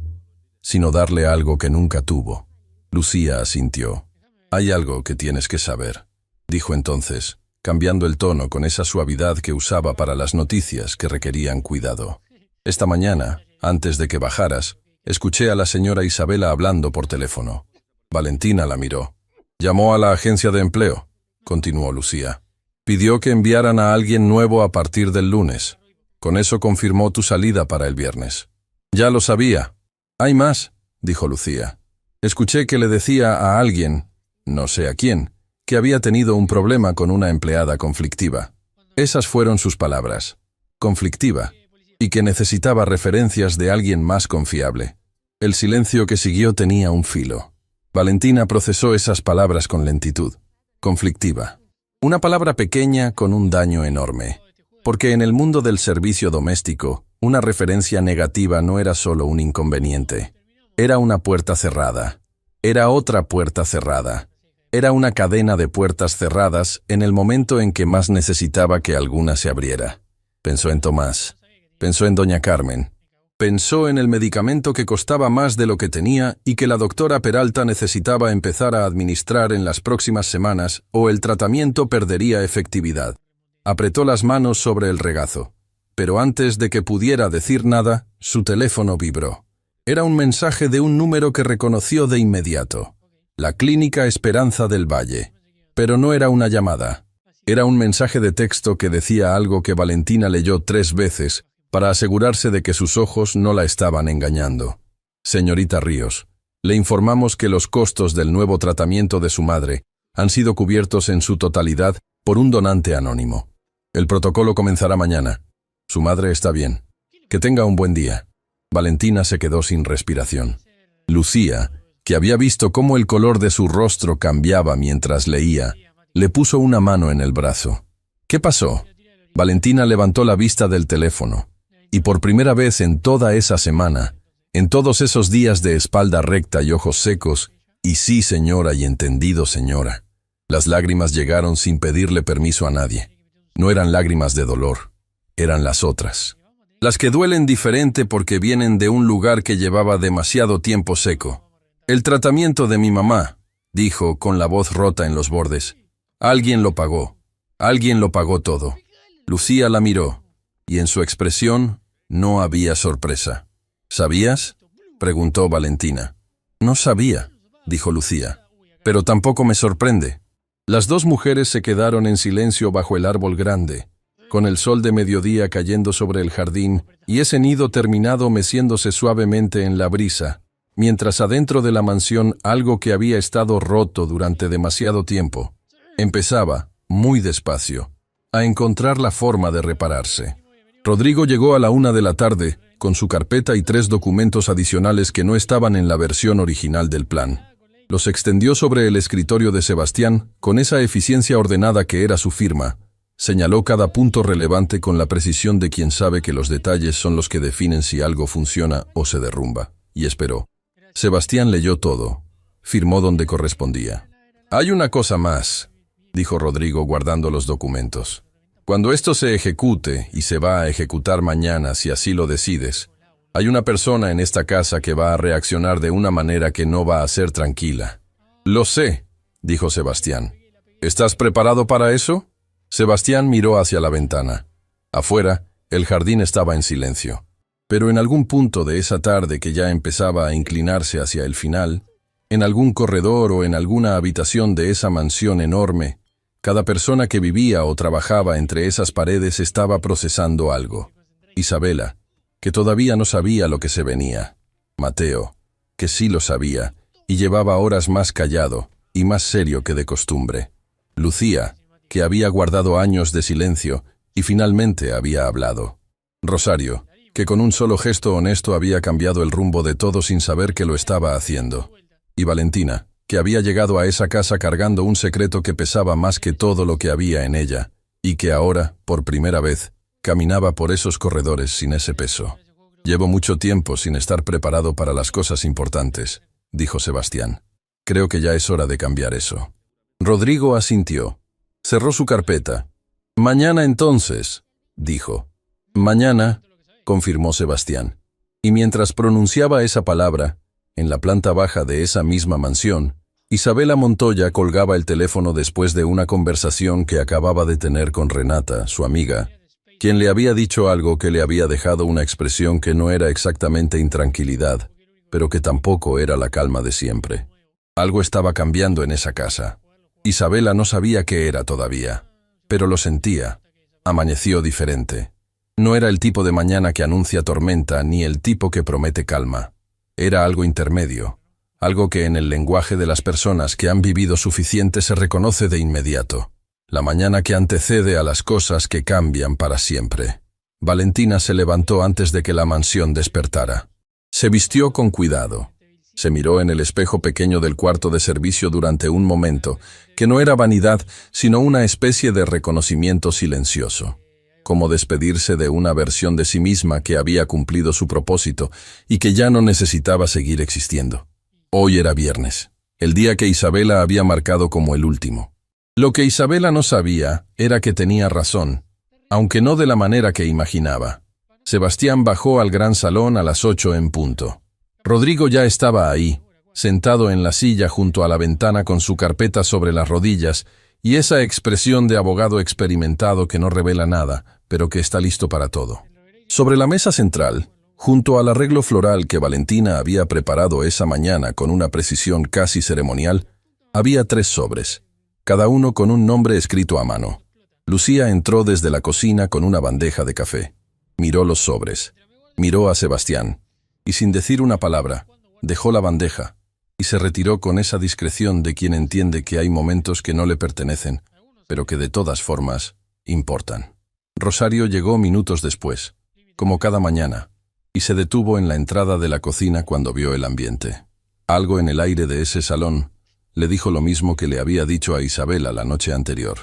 «sino darle algo que nunca tuvo». Lucía asintió. «Hay algo que tienes que saber», dijo entonces, cambiando el tono con esa suavidad que usaba para las noticias que requerían cuidado. «Esta mañana, antes de que bajaras, escuché a la señora Isabela hablando por teléfono». Valentina la miró. «Llamó a la agencia de empleo», continuó Lucía. «Pidió que enviaran a alguien nuevo a partir del lunes. Con eso confirmó tu salida para el viernes». «Ya lo sabía». «Hay más», dijo Lucía. «Escuché que le decía a alguien, no sé a quién, que había tenido un problema con una empleada conflictiva. Esas fueron sus palabras. Conflictiva. Y que necesitaba referencias de alguien más confiable». El silencio que siguió tenía un filo. Valentina procesó esas palabras con lentitud. Conflictiva. Una palabra pequeña con un daño enorme. Porque en el mundo del servicio doméstico, una referencia negativa no era solo un inconveniente. Era una puerta cerrada. Era otra puerta cerrada. Era una cadena de puertas cerradas en el momento en que más necesitaba que alguna se abriera. Pensó en Tomás. Pensó en doña Carmen. Pensó en el medicamento que costaba más de lo que tenía y que la doctora Peralta necesitaba empezar a administrar en las próximas semanas o el tratamiento perdería efectividad. Apretó las manos sobre el regazo. Pero antes de que pudiera decir nada, su teléfono vibró. Era un mensaje de un número que reconoció de inmediato. La Clínica Esperanza del Valle. Pero no era una llamada. Era un mensaje de texto que decía algo que Valentina leyó 3 veces para asegurarse de que sus ojos no la estaban engañando. «Señorita Ríos, le informamos que los costos del nuevo tratamiento de su madre han sido cubiertos en su totalidad por un donante anónimo. El protocolo comenzará mañana. Su madre está bien. Que tenga un buen día». Valentina se quedó sin respiración. Lucía, que había visto cómo el color de su rostro cambiaba mientras leía, le puso una mano en el brazo. «¿Qué pasó?». Valentina levantó la vista del teléfono, y por primera vez en toda esa semana, en todos esos días de espalda recta y ojos secos, y sí señora y entendido señora, las lágrimas llegaron sin pedirle permiso a nadie. No eran lágrimas de dolor, eran las otras. Las que duelen diferente porque vienen de un lugar que llevaba demasiado tiempo seco. «El tratamiento de mi mamá», dijo con la voz rota en los bordes. «Alguien lo pagó. Alguien lo pagó todo». Lucía la miró, y en su expresión no había sorpresa. «¿Sabías?», preguntó Valentina. «No sabía», dijo Lucía. «Pero tampoco me sorprende». Las dos mujeres se quedaron en silencio bajo el árbol grande, con el sol de mediodía cayendo sobre el jardín y ese nido terminado meciéndose suavemente en la brisa, mientras adentro de la mansión algo que había estado roto durante demasiado tiempo empezaba, muy despacio, a encontrar la forma de repararse. Rodrigo llegó a la 1 de la tarde con su carpeta y 3 documentos adicionales que no estaban en la versión original del plan. Los extendió sobre el escritorio de Sebastián con esa eficiencia ordenada que era su firma. Señaló cada punto relevante con la precisión de quien sabe que los detalles son los que definen si algo funciona o se derrumba, y esperó. Sebastián leyó todo. Firmó donde correspondía. «Hay una cosa más», dijo Rodrigo guardando los documentos. «Cuando esto se ejecute, y se va a ejecutar mañana si así lo decides, hay una persona en esta casa que va a reaccionar de una manera que no va a ser tranquila». «Lo sé», dijo Sebastián. «¿Estás preparado para eso?» Sebastián miró hacia la ventana. Afuera, el jardín estaba en silencio. Pero en algún punto de esa tarde que ya empezaba a inclinarse hacia el final, en algún corredor o en alguna habitación de esa mansión enorme, cada persona que vivía o trabajaba entre esas paredes estaba procesando algo. Isabela, que todavía no sabía lo que se venía. Mateo, que sí lo sabía, y llevaba horas más callado y más serio que de costumbre. Lucía, que había guardado años de silencio y finalmente había hablado. Rosario, que con un solo gesto honesto había cambiado el rumbo de todo sin saber que lo estaba haciendo. Y Valentina, que había llegado a esa casa cargando un secreto que pesaba más que todo lo que había en ella, y que ahora, por primera vez, caminaba por esos corredores sin ese peso. «Llevo mucho tiempo sin estar preparado para las cosas importantes», dijo Sebastián. «Creo que ya es hora de cambiar eso». Rodrigo asintió. Cerró su carpeta. «Mañana entonces», dijo. «Mañana», confirmó Sebastián. Y mientras pronunciaba esa palabra, en la planta baja de esa misma mansión, Isabela Montoya colgaba el teléfono después de una conversación que acababa de tener con Renata, su amiga, quien le había dicho algo que le había dejado una expresión que no era exactamente intranquilidad, pero que tampoco era la calma de siempre. Algo estaba cambiando en esa casa. Isabela no sabía qué era todavía, pero lo sentía. Amaneció diferente. No era el tipo de mañana que anuncia tormenta ni el tipo que promete calma. Era algo intermedio, algo que en el lenguaje de las personas que han vivido suficiente se reconoce de inmediato. La mañana que antecede a las cosas que cambian para siempre. Valentina se levantó antes de que la mansión despertara. Se vistió con cuidado. Se miró en el espejo pequeño del cuarto de servicio durante un momento, que no era vanidad, sino una especie de reconocimiento silencioso. Como despedirse de una versión de sí misma que había cumplido su propósito y que ya no necesitaba seguir existiendo. Hoy era viernes, el día que Isabela había marcado como el último. Lo que Isabela no sabía era que tenía razón, aunque no de la manera que imaginaba. Sebastián bajó al gran salón a las 8 en punto. Rodrigo ya estaba ahí, sentado en la silla junto a la ventana con su carpeta sobre las rodillas y esa expresión de abogado experimentado que no revela nada, pero que está listo para todo. Sobre la mesa central, junto al arreglo floral que Valentina había preparado esa mañana con una precisión casi ceremonial, había 3 sobres, cada uno con un nombre escrito a mano. Lucía entró desde la cocina con una bandeja de café. Miró los sobres, miró a Sebastián, y sin decir una palabra, dejó la bandeja, y se retiró con esa discreción de quien entiende que hay momentos que no le pertenecen, pero que de todas formas importan. Rosario llegó minutos después, como cada mañana, y se detuvo en la entrada de la cocina cuando vio el ambiente. Algo en el aire de ese salón le dijo lo mismo que le había dicho a Isabela la noche anterior,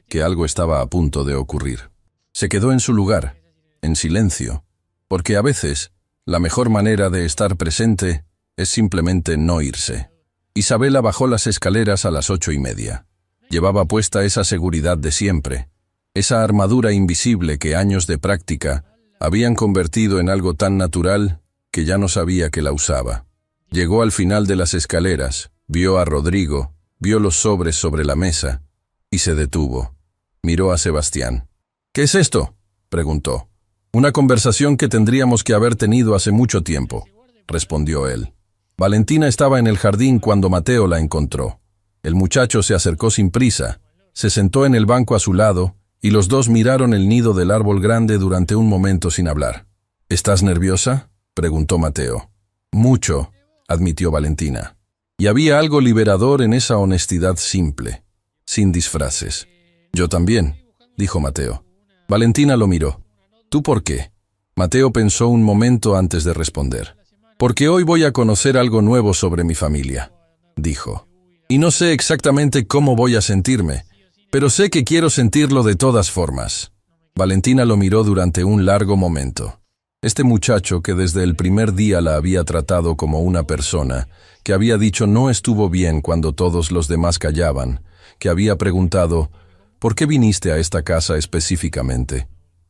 que algo estaba a punto de ocurrir. Se quedó en su lugar, en silencio, porque a veces la mejor manera de estar presente es simplemente no irse. Isabela bajó las escaleras a las 8:30. Llevaba puesta esa seguridad de siempre, esa armadura invisible que años de práctica habían convertido en algo tan natural que ya no sabía que la usaba. Llegó al final de las escaleras, vio a Rodrigo, vio los sobres sobre la mesa y se detuvo. Miró a Sebastián. «¿Qué es esto?», preguntó. «Una conversación que tendríamos que haber tenido hace mucho tiempo», respondió él. Valentina estaba en el jardín cuando Mateo la encontró. El muchacho se acercó sin prisa, se sentó en el banco a su lado y los dos miraron el nido del árbol grande durante un momento sin hablar. «¿Estás nerviosa?», preguntó Mateo. «Mucho», admitió Valentina. Y había algo liberador en esa honestidad simple, sin disfraces. Yo también, dijo Mateo. Valentina lo miró. ¿Tú por qué? Mateo pensó un momento antes de responder. Porque hoy voy a conocer algo nuevo sobre mi familia, dijo. Y no sé exactamente cómo voy a sentirme, pero sé que quiero sentirlo de todas formas. Valentina lo miró durante un largo momento. Este muchacho que desde el primer día la había tratado como una persona, que había dicho no estuvo bien cuando todos los demás callaban, que había preguntado, ¿por qué viniste a esta casa específicamente?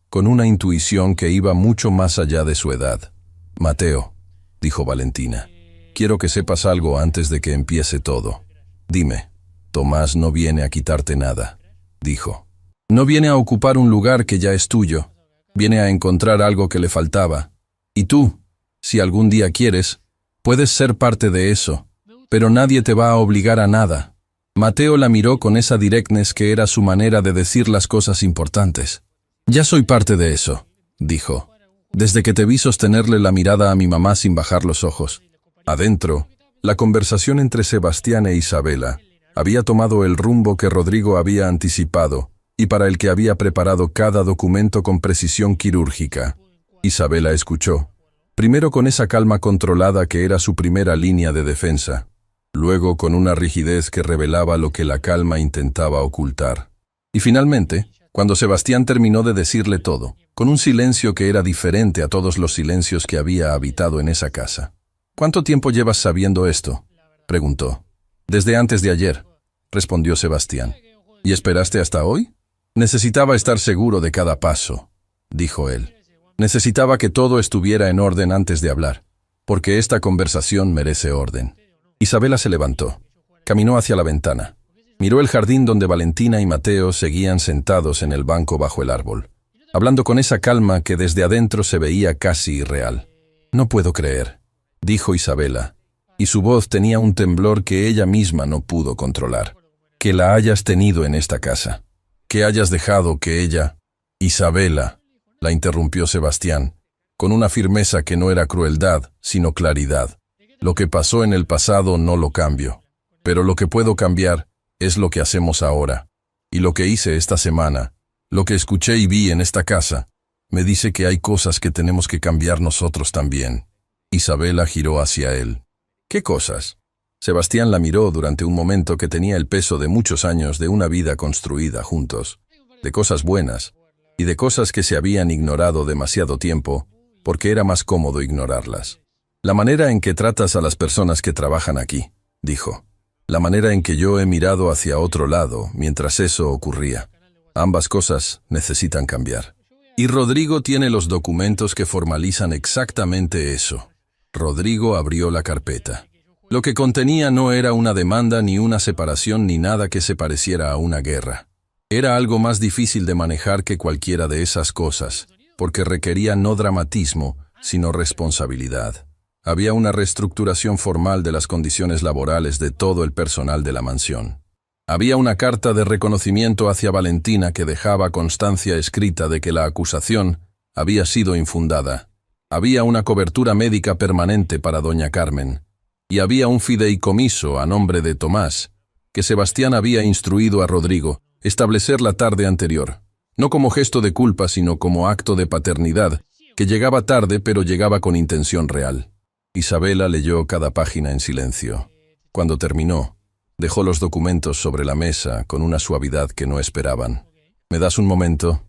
Con una intuición que iba mucho más allá de su edad. Mateo, dijo Valentina, quiero que sepas algo antes de que empiece todo. Dime, Tomás no viene a quitarte nada, dijo. No viene a ocupar un lugar que ya es tuyo. Viene a encontrar algo que le faltaba. Y tú, si algún día quieres, puedes ser parte de eso, pero nadie te va a obligar a nada. Mateo la miró con esa directness que era su manera de decir las cosas importantes. Ya soy parte de eso, dijo, desde que te vi sostenerle la mirada a mi mamá sin bajar los ojos. Adentro, la conversación entre Sebastián e Isabela había tomado el rumbo que Rodrigo había anticipado y para el que había preparado cada documento con precisión quirúrgica. Isabela escuchó, primero con esa calma controlada que era su primera línea de defensa, luego con una rigidez que revelaba lo que la calma intentaba ocultar. Y finalmente, cuando Sebastián terminó de decirle todo, con un silencio que era diferente a todos los silencios que había habitado en esa casa. ¿Cuánto tiempo llevas sabiendo esto?, preguntó. Desde antes de ayer, respondió Sebastián. ¿Y esperaste hasta hoy? Necesitaba estar seguro de cada paso, dijo él. Necesitaba que todo estuviera en orden antes de hablar, porque esta conversación merece orden. Isabela se levantó, caminó hacia la ventana, miró el jardín donde Valentina y Mateo seguían sentados en el banco bajo el árbol, hablando con esa calma que desde adentro se veía casi irreal. No puedo creer, dijo Isabela, y su voz tenía un temblor que ella misma no pudo controlar. Que la hayas tenido en esta casa. Que hayas dejado que ella... Isabela, la interrumpió Sebastián, con una firmeza que no era crueldad, sino claridad. Lo que pasó en el pasado no lo cambio, pero lo que puedo cambiar es lo que hacemos ahora. Y lo que hice esta semana, lo que escuché y vi en esta casa, me dice que hay cosas que tenemos que cambiar nosotros también. Isabela giró hacia él. ¿Qué cosas? Sebastián la miró durante un momento que tenía el peso de muchos años de una vida construida juntos, de cosas buenas y de cosas que se habían ignorado demasiado tiempo porque era más cómodo ignorarlas. La manera en que tratas a las personas que trabajan aquí, dijo. La manera en que yo he mirado hacia otro lado mientras eso ocurría. Ambas cosas necesitan cambiar. Y Rodrigo tiene los documentos que formalizan exactamente eso. Rodrigo abrió la carpeta. Lo que contenía no era una demanda ni una separación ni nada que se pareciera a una guerra. Era algo más difícil de manejar que cualquiera de esas cosas, porque requería no dramatismo, sino responsabilidad. Había una reestructuración formal de las condiciones laborales de todo el personal de la mansión. Había una carta de reconocimiento hacia Valentina que dejaba constancia escrita de que la acusación había sido infundada. Había una cobertura médica permanente para doña Carmen. Y había un fideicomiso a nombre de Tomás, que Sebastián había instruido a Rodrigo establecer la tarde anterior, no como gesto de culpa sino como acto de paternidad, que llegaba tarde pero llegaba con intención real. Isabela leyó cada página en silencio. Cuando terminó, dejó los documentos sobre la mesa con una suavidad que no esperaban. ¿Me das un momento?,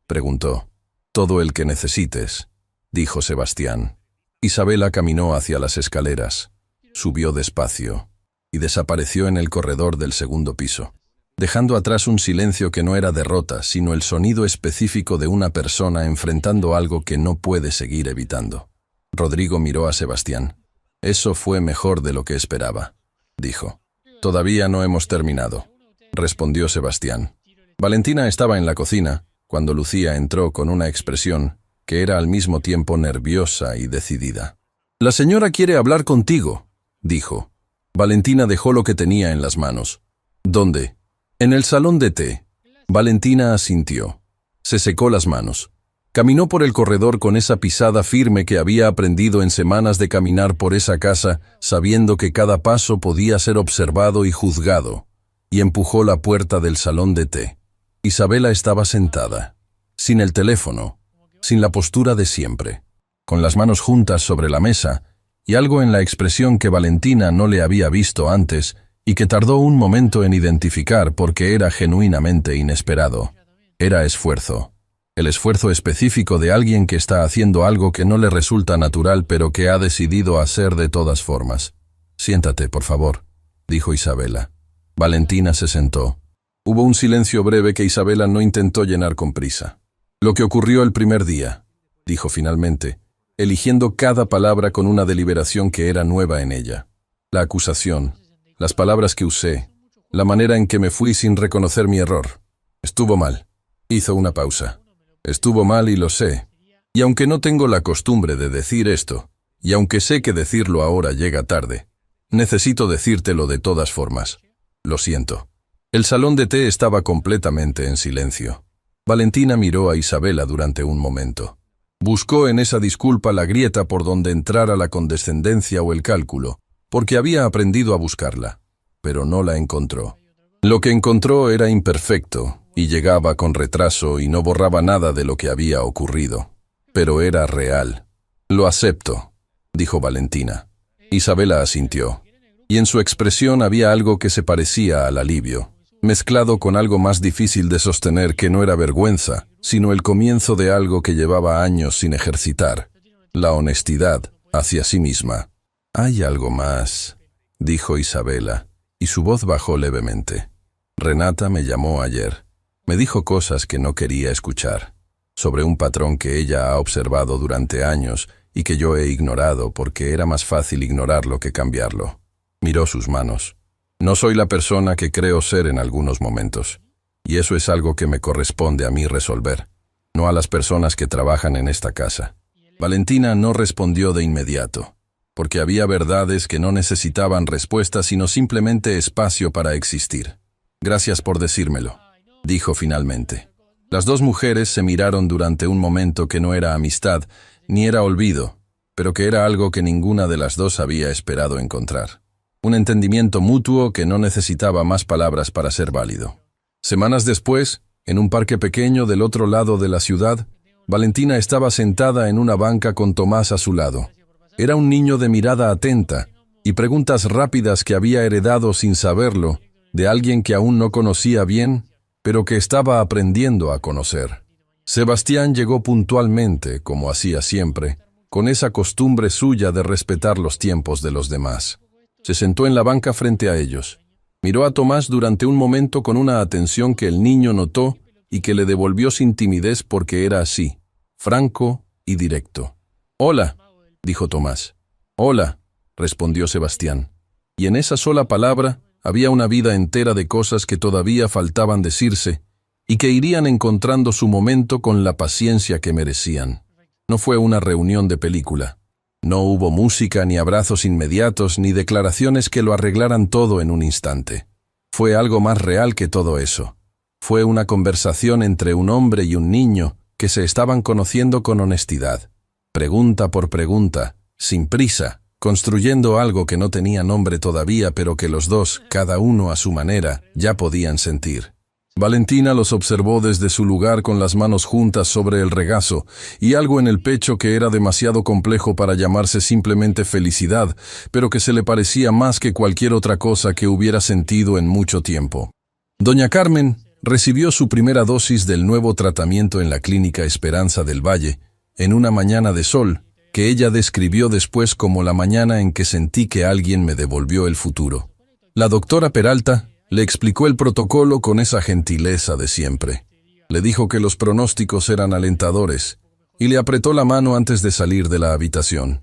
preguntó. Todo el que necesites, dijo Sebastián. Isabela caminó hacia las escaleras. Subió despacio y desapareció en el corredor del segundo piso, dejando atrás un silencio que no era derrota, sino el sonido específico de una persona enfrentando algo que no puede seguir evitando. Rodrigo miró a Sebastián. Eso fue mejor de lo que esperaba, dijo. Todavía no hemos terminado, respondió Sebastián. Valentina estaba en la cocina cuando Lucía entró con una expresión que era al mismo tiempo nerviosa y decidida. La señora quiere hablar contigo, dijo. Valentina dejó lo que tenía en las manos. ¿Dónde? En el salón de té. Valentina asintió. Se secó las manos. Caminó por el corredor con esa pisada firme que había aprendido en semanas de caminar por esa casa, sabiendo que cada paso podía ser observado y juzgado, y empujó la puerta del salón de té. Isabela estaba sentada, sin el teléfono, sin la postura de siempre, con las manos juntas sobre la mesa, y algo en la expresión que Valentina no le había visto antes y que tardó un momento en identificar porque era genuinamente inesperado. Era esfuerzo. El esfuerzo específico de alguien que está haciendo algo que no le resulta natural pero que ha decidido hacer de todas formas. «Siéntate, por favor», dijo Isabela. Valentina se sentó. Hubo un silencio breve que Isabela no intentó llenar con prisa. «Lo que ocurrió el primer día», dijo finalmente, eligiendo cada palabra con una deliberación que era nueva en ella. La acusación, las palabras que usé, la manera en que me fui sin reconocer mi error. Estuvo mal. Hizo una pausa. Estuvo mal y lo sé. Y aunque no tengo la costumbre de decir esto, y aunque sé que decirlo ahora llega tarde, necesito decírtelo de todas formas. Lo siento. El salón de té estaba completamente en silencio. Valentina miró a Isabela durante un momento. Buscó en esa disculpa la grieta por donde entrara la condescendencia o el cálculo, porque había aprendido a buscarla, pero no la encontró. Lo que encontró era imperfecto, y llegaba con retraso y no borraba nada de lo que había ocurrido. Pero era real. «Lo acepto», dijo Valentina. Isabela asintió, y en su expresión había algo que se parecía al alivio, mezclado con algo más difícil de sostener que no era vergüenza, sino el comienzo de algo que llevaba años sin ejercitar, la honestidad hacia sí misma. «Hay algo más», dijo Isabela, y su voz bajó levemente. «Renata me llamó ayer. Me dijo cosas que no quería escuchar, sobre un patrón que ella ha observado durante años y que yo he ignorado porque era más fácil ignorarlo que cambiarlo». Miró sus manos. «No soy la persona que creo ser en algunos momentos, y eso es algo que me corresponde a mí resolver, no a las personas que trabajan en esta casa». Valentina no respondió de inmediato, porque había verdades que no necesitaban respuesta sino simplemente espacio para existir. «Gracias por decírmelo», dijo finalmente. Las dos mujeres se miraron durante un momento que no era amistad, ni era olvido, pero que era algo que ninguna de las dos había esperado encontrar. Un entendimiento mutuo que no necesitaba más palabras para ser válido. Semanas después, en un parque pequeño del otro lado de la ciudad, Valentina estaba sentada en una banca con Tomás a su lado. Era un niño de mirada atenta y preguntas rápidas que había heredado sin saberlo, de alguien que aún no conocía bien, pero que estaba aprendiendo a conocer. Sebastián llegó puntualmente, como hacía siempre, con esa costumbre suya de respetar los tiempos de los demás. Se sentó en la banca frente a ellos. Miró a Tomás durante un momento con una atención que el niño notó y que le devolvió sin timidez porque era así, franco y directo. «Hola», dijo Tomás. «Hola», respondió Sebastián. Y en esa sola palabra había una vida entera de cosas que todavía faltaban decirse y que irían encontrando su momento con la paciencia que merecían. No fue una reunión de película. No hubo música, ni abrazos inmediatos, ni declaraciones que lo arreglaran todo en un instante. Fue algo más real que todo eso. Fue una conversación entre un hombre y un niño que se estaban conociendo con honestidad, pregunta por pregunta, sin prisa, construyendo algo que no tenía nombre todavía, pero que los dos, cada uno a su manera, ya podían sentir. Valentina los observó desde su lugar con las manos juntas sobre el regazo y algo en el pecho que era demasiado complejo para llamarse simplemente felicidad, pero que se le parecía más que cualquier otra cosa que hubiera sentido en mucho tiempo. Doña Carmen recibió su primera dosis del nuevo tratamiento en la Clínica Esperanza del Valle, en una mañana de sol, que ella describió después como la mañana en que sentí que alguien me devolvió el futuro. La doctora Peralta le explicó el protocolo con esa gentileza de siempre. Le dijo que los pronósticos eran alentadores y le apretó la mano antes de salir de la habitación.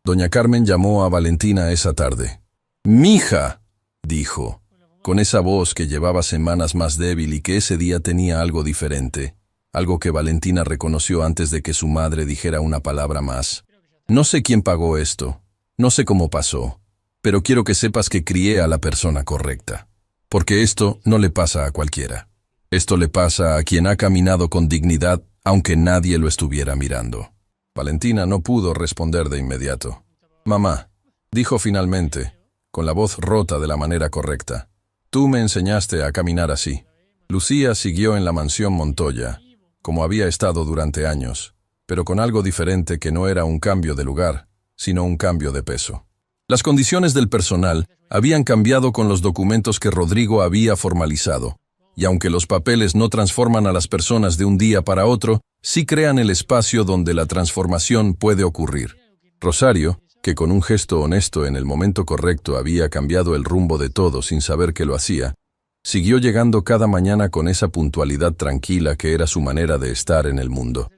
Doña Carmen llamó a Valentina esa tarde. «Mija», dijo, con esa voz que llevaba semanas más débil y que ese día tenía algo diferente, algo que Valentina reconoció antes de que su madre dijera una palabra más. «No sé quién pagó esto, no sé cómo pasó, pero quiero que sepas que crié a la persona correcta. Porque esto no le pasa a cualquiera. Esto le pasa a quien ha caminado con dignidad aunque nadie lo estuviera mirando. Valentina no pudo responder de inmediato. «Mamá», dijo finalmente, con la voz rota de la manera correcta, «tú me enseñaste a caminar así». Lucía siguió en la mansión Montoya, como había estado durante años, pero con algo diferente que no era un cambio de lugar, sino un cambio de peso. Las condiciones del personal habían cambiado con los documentos que Rodrigo había formalizado, y aunque los papeles no transforman a las personas de un día para otro, sí crean el espacio donde la transformación puede ocurrir. Rosario, que con un gesto honesto en el momento correcto había cambiado el rumbo de todo sin saber que lo hacía, siguió llegando cada mañana con esa puntualidad tranquila que era su manera de estar en el mundo.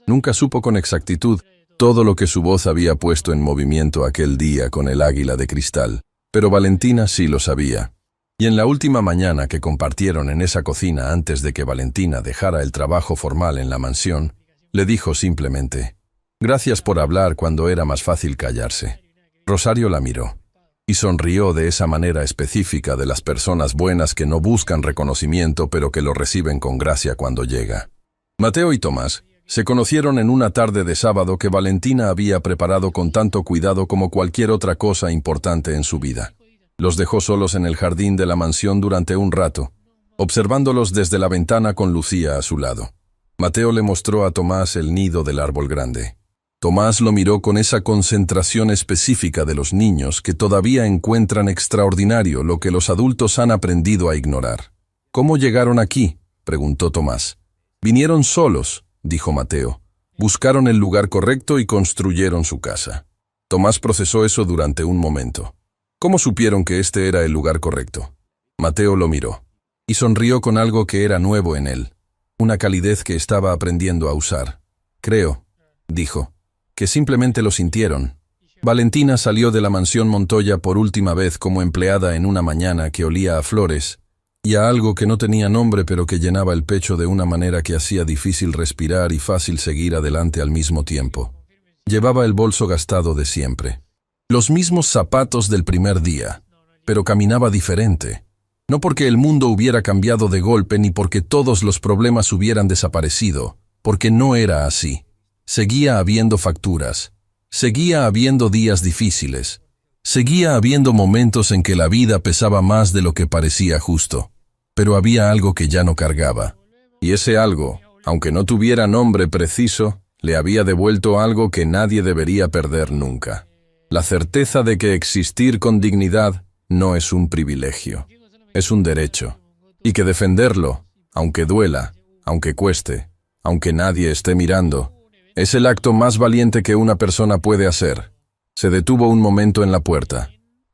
Nunca supo con exactitud todo lo que su voz había puesto en movimiento aquel día con el águila de cristal, pero Valentina sí lo sabía. Y en la última mañana que compartieron en esa cocina antes de que Valentina dejara el trabajo formal en la mansión, le dijo simplemente, «Gracias por hablar cuando era más fácil callarse». Rosario la miró y sonrió de esa manera específica de las personas buenas que no buscan reconocimiento pero que lo reciben con gracia cuando llega. Mateo y Tomás se conocieron en una tarde de sábado que Valentina había preparado con tanto cuidado como cualquier otra cosa importante en su vida. Los dejó solos en el jardín de la mansión durante un rato, observándolos desde la ventana con Lucía a su lado. Mateo le mostró a Tomás el nido del árbol grande. Tomás lo miró con esa concentración específica de los niños que todavía encuentran extraordinario lo que los adultos han aprendido a ignorar. «¿Cómo llegaron aquí?», preguntó Tomás. «Vinieron solos», dijo Mateo. «Buscaron el lugar correcto y construyeron su casa». Tomás procesó eso durante un momento. «¿Cómo supieron que este era el lugar correcto?». Mateo lo miró y sonrió con algo que era nuevo en él, una calidez que estaba aprendiendo a usar. «Creo», dijo, «que simplemente lo sintieron». Valentina salió de la mansión Montoya por última vez como empleada en una mañana que olía a flores y a algo que no tenía nombre pero que llenaba el pecho de una manera que hacía difícil respirar y fácil seguir adelante al mismo tiempo. Llevaba el bolso gastado de siempre, los mismos zapatos del primer día, pero caminaba diferente. No porque el mundo hubiera cambiado de golpe ni porque todos los problemas hubieran desaparecido, porque no era así. Seguía habiendo facturas, seguía habiendo días difíciles, seguía habiendo momentos en que la vida pesaba más de lo que parecía justo, pero había algo que ya no cargaba. Y ese algo, aunque no tuviera nombre preciso, le había devuelto algo que nadie debería perder nunca. La certeza de que existir con dignidad no es un privilegio, es un derecho, y que defenderlo, aunque duela, aunque cueste, aunque nadie esté mirando, es el acto más valiente que una persona puede hacer. Se detuvo un momento en la puerta.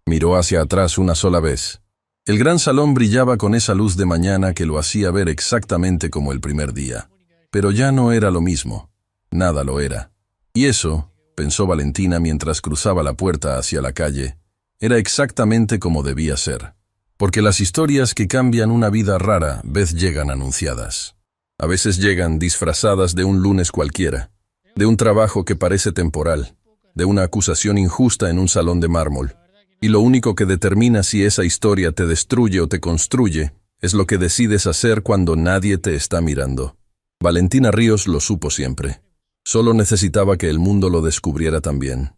Miró hacia atrás una sola vez. El gran salón brillaba con esa luz de mañana que lo hacía ver exactamente como el primer día. Pero ya no era lo mismo. Nada lo era. Y eso, pensó Valentina mientras cruzaba la puerta hacia la calle, era exactamente como debía ser. Porque las historias que cambian una vida rara vez llegan anunciadas. A veces llegan disfrazadas de un lunes cualquiera, de un trabajo que parece temporal, de una acusación injusta en un salón de mármol. Y lo único que determina si esa historia te destruye o te construye es lo que decides hacer cuando nadie te está mirando. Valentina Ríos lo supo siempre. Solo necesitaba que el mundo lo descubriera también.